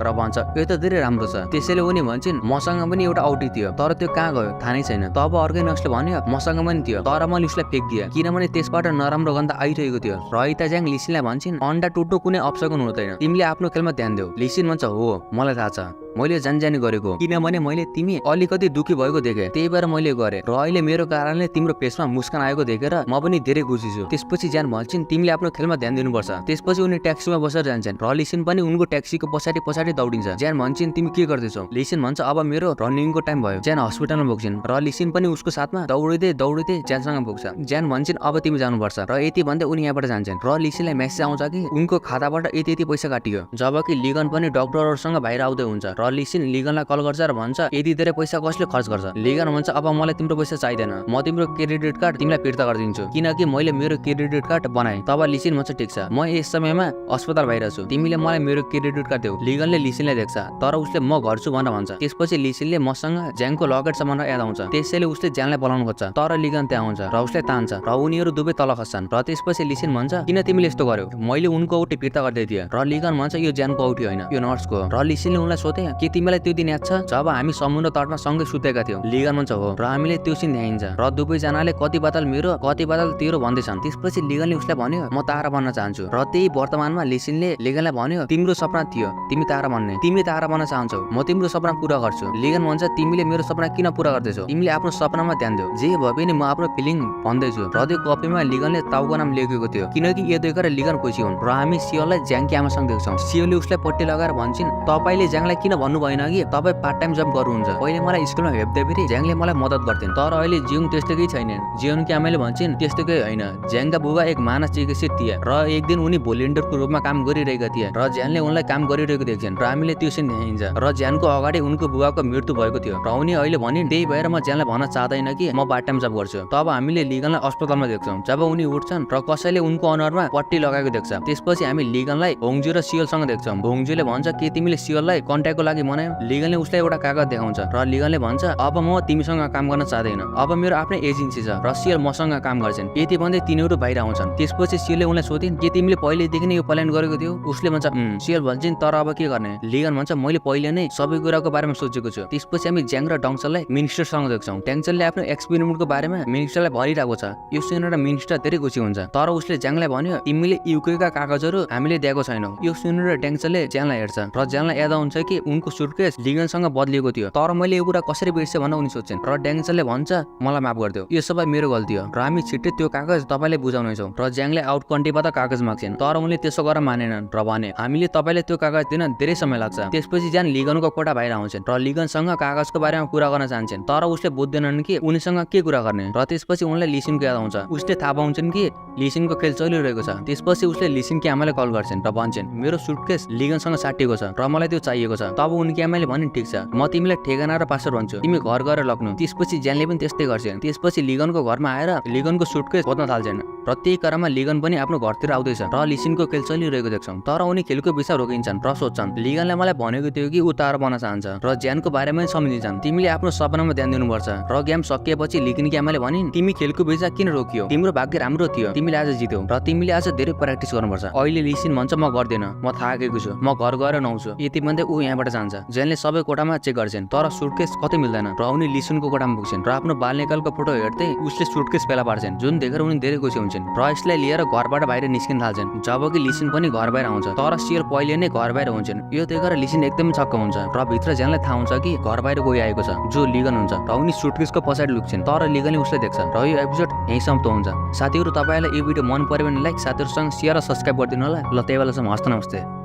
यो त धेरै राम्रो छ। त्यसैले उनी भन्छन् मसँग पनि एउटा औटी थियो तर त्यो कहाँ गयो थाहा नै छैन। तब अर्कै नर्सले भन्यो मसँग पनि थियो तर मैले उसलाई फ्याँकिदिएँ किनभने त्यसबाट नराम्रो गन्ध आइरहेको थियो। र यता ज्याङ लिसनलाई भन्छन् अन्डा टुट्नु कुनै अपसगुन हुँदैन, तिमीले आफ्नो खेलमा ध्यान देऊ। लिसन भन्छ हो मलाई थाहा छ मैले जानी गरेको किनभने मैले तिमी अलिकति दुखी भएको देखेँ त्यही भएर मैले गरेँ र अहिले मेरो कारणले तिम्रो फेसमा मुस्कान आएको देखेर म पनि धेरै खुसी छु। त्यसपछि ज्यान भन्छन् तिमीले आफ्नो खेलमा ध्यान दिनुपर्छ। त्यसपछि उनी ट्याक्सीमा बसेर जान्छन् र लिसन पनि उनको ट्याक्सीको पछाडि दौडिन्छ। ज्यान भन्छन् तिमी के गर्दैछौ। लिसन भन्छ अब मेरो रनिङको टाइम भयो। ज्यान हस्पिटलमा पुग्छन् र लिसन पनि उसको साथमा दौडिँदै ज्यानसँग पुग्छ। ज्यान भन्छन् अब तिमी जानुपर्छ र यति भन्दै उनी यहाँबाट जान्छन् र लिसनलाई मेसेज आउँछ कि उनको खाताबाट यति पैसा काटियो। जबकि लिगन पनि डाक्टरहरूसँग बाहिर आउँदै हुन्छ र र लिसिन लिगनलाई कल गर्छ र भन्छ यति धेरै पैसा कसले खर्च गर्छ। लिगन भन्छ अब मलाई तिम्रो पैसा चाहिँदैन, म तिम्रो क्रेडिट कार्ड तिमीलाई फिर्ता गरिदिन्छु किनकि मैले मेरो क्रेडिट कार्ड बनाएँ। तब लिसिन भन्छ ठिक छ, म यस समयमा अस्पताल बाहिर छु, तिमीले मलाई मेरो क्रेडिट कार्ड देऊ। लिगनले लिसिनलाई देख्छ तर उसले म घर छु भनेर भन्छ। त्यसपछि लिसिनले मसँग ज्याङको लगेट छ भनेर याद आउँछ। त्यसैले उसले ज्याङलाई बोलाउन खोज्छ तर लिगन त्यहाँ आउँछ र उसले तान्छ र उनीहरू दुवै तल खस्छन्। र त्यसपछि लिसिन भन्छ किन तिमीले यस्तो गर्यौ, मैले उनको औँठी फिर्ता गरिदिए। र लिगन भन्छ यो ज्यानको औँठी होइन, यो नर्सको हो। र लिसिनले उनलाई सोधे के तिमीलाई त्यो दिन याद छ जब हामी समुद्र तटमा सँगै सुतेका थियौँ। लिगन भन्छ हो, र हामीले त्यो सिन देखाइन्छ र दुवैजनाले कति बादल मेरो कति बादल तेरो भन्दैछन्। त्यसपछि लिगनले उसलाई भन्यो म तारा बन्न चाहन्छु र त्यही वर्तमानमा लिसिनले लिगनलाई भन्यो तिम्रो सपना थियो तिमी तारा बन्ने, तिमी तारा बन्न चाहन्छौ, म तिम्रो सपना पूरा गर्छु। लिगन भन्छ तिमीले मेरो सपना किन पूरा गर्दैछौ, तिमीले आफ्नो सपनामा ध्यान देऊ, जे भए पनि म आफ्नो फिलिङ भन्दैछु। र त्यो कपीमा लिगनले ताउको नाम लेखेको थियो किनकि यो देखेर लिगन खुसी हुन्। र हामी सियोलाई ज्याङकी आमासँग देख्छौँ। सियोले उसलाई पट्टी लगाएर भन्छन् तपाईले ज्याङलाई किन भन्नु भएन कि तपाईँ पार्ट टाइम जब गर्नुहुन्छ, पहिले मलाई स्कुलमा हेप्दै फेरि ज्याङले मलाई मद्दत गर्थिन् तर अहिले जिउङ त्यस्तैकै छैनन्। जिउनकी आमाले भन्छन् त्यस्तैकै होइन, ज्याङका बुबा एक मानस चिकित्सक थिए र एक दिन उनी भोलिन्टियरको रूपमा काम गरिरहेका थिए र ज्यानले उनलाई काम गरिरहेको देख्छन् र हामीले त्यो सिन देखाइन्छ। र ज्यानको अगाडि उनको बुबाको मृत्यु भएको थियो र उनी अहिले भनिन् त्यही भएर म ज्यानलाई भन्न चाहदैन कि म पार्ट टाइम जब गर्छु। तब हामीले लिगनलाई अस्पतालमा देख्छौँ जब उनी उठ्छन् र कसैले उनको अनुहारमा पट्टी लगाएको देख्छ। त्यसपछि हामी लिगनलाई होङजू र सियोलसँग देख्छौँ। होङजूले भन्छ के तिमीले सियोललाई कन्ट्याक्टको लागि बनायौ। लिगनले उसलाई एउटा कागज देखाउँछ र लिगनले भन्छ अब म तिमीसँग काम गर्न चाहदैन, अब मेरो आफ्नै एजेन्सी छ र सियल मसँग काम गर्छन्। यति भन्दै तिनीहरू बाहिर आउँछन्। त्यसपछि सियलले उनलाई सोधिन् के तिमीले पहिलेदेखि नै यो प्लान गरेको थियौ। उसले भन्छ सियल भन्छन् तर अब के गर्ने। लिगन भन्छ मैले पहिले नै सबै कुराको बारेमा सोचेको छु। त्यसपछि हामी ज्याङ र डङचललाई मिनिस्टरसँग देख्छौँ। ट्याङचलले आफ्नो एक्सपेरिमेन्टको बारेमा मिनिस्टरलाई भनिरहेको छ। यो सुनेर मिनिस्टर धेरै खुसी हुन्छ तर उसले ज्याङलाई भन्यो तिमीले युकेका कागजहरू हामीले दिएको छैनौ। यो सुनेर ट्याङचलले ज्याङलाई हेर्छ र ज्याङलाई याद आउँछ कि उनको सुटकेस लिगनसँग बदलिएको थियो तर मैले यो कुरा कसरी बिर्सेँ भनेर उनी सोच्छन्। र ट्याङचलले भन्छ मलाई माफ गरिदेऊ, यो सबै मेरो गल्ती हो र हामी छिट्टै त्यो कागज तपाईँले बुझाउनेछौँ। र ज्याङले आउट कन्ट्रीबाट कागज माग्छन् तर उनले त्यसो गरेर मानेनन् र भने हामीले तपाईँले त्यो कागज दिन धेरै समय लाग्छ। त्यसपछि ज्यान लिगनको कोठा बाहिर आउँछन् र लिगनसँग कागजको बारेमा कुरा गर्न चाहन्छन् तर उसले बुझ्दैनन् कि उनीसँग के कुरा गर्ने। र त्यसपछि उनलाई लिसिनको याद आउँछ। उसले थाहा पाउँछन् कि लिसिनको खेल चलिरहेको छ। त्यसपछि उसले लिसिनकी आमाले कल गर्छन् र भन्छन् मेरो सुटकेस लिगनसँग साटिएको छ र मलाई त्यो चाहिएको छ। तब उनकी आमाले भनिन् ठिक छ, म तिमीलाई ठेगाना र पासवर्ड भन्छु, तिमी घर गएर लग्नु। त्यसपछि ज्यानले पनि त्यस्तै गर्छन्। त्यसपछि लिगनको घरमा आएर लिगनको सुटकेस खोज्न थाल्छन् र त्यही क्रममा लिगन पनि आफ्नो घरतिर आउँदैछ र लिसिनको खेल चलिरहेको देख्छौँ तर उनी खेलको विषय रोकिन्छन् र सोध्छन् लिगनले मलाई भनेको थियो कि ऊ तारा बन्न चाहन्छ र ज्यानको बारेमा सम्झिन्छन् तिमीले आफ्नो सपनामा ध्यान दिनुपर्छ। र गेम सकिएपछि लिगनकी आमाले भनिन् तिमी खेलको विषय किन रोकियो, तिम्रो भाग्य राम्रो थियो, तिमीले आज जित्यौ र तिमीले आज धेरै प्र्याक्टिस गर्नुपर्छ। अहिले लिसिन भन्छ म गर्दिन, म थाकेको छु, म घर गएर नुहाउँछु। यति भन्दै ऊ यहाँबाट जान्छ। ज्यानले सबै कोठामा चेक गर्छन् तर सुटकेस कतै मिल्दैन र उनी लिसिनको कोठामा पुग्छन् र आफ्नो बाल्यकालको फोटो हेर्दै उसले सुटकेस फेला पार्छन् जुन देखेर उनी धेरै खुसी हुन्छन् र यसलाई लिएर घरबाट बाहिर निस्किन थाल्छन्। जबकि लिसिन पनि घर बाहिर आउँछ तर सियल पहिले नै घर बाहिर हुन्छन्। यो देखेर लिसिन एकदमै छक्क हुन्छ र भित्र ज्यानलाई थाहा हुन्छ कि घर बाहिर कोही आएको छ जो लिगन हुन्छ र उनी सुटकेसको पछाडि लुक्छन् तर लिगनले उसलाई देख्छ र यो एपिसोड यही समाप्त हुन्छ। साथीहरू तपाईँलाई यो भिडियो मन पर्यो भने लाइक, साथीहरूसँग सेयर र सब्स्क्राइब गरिदिनु होला। ल त्यही बेलासम्म हस्त नमस्ते।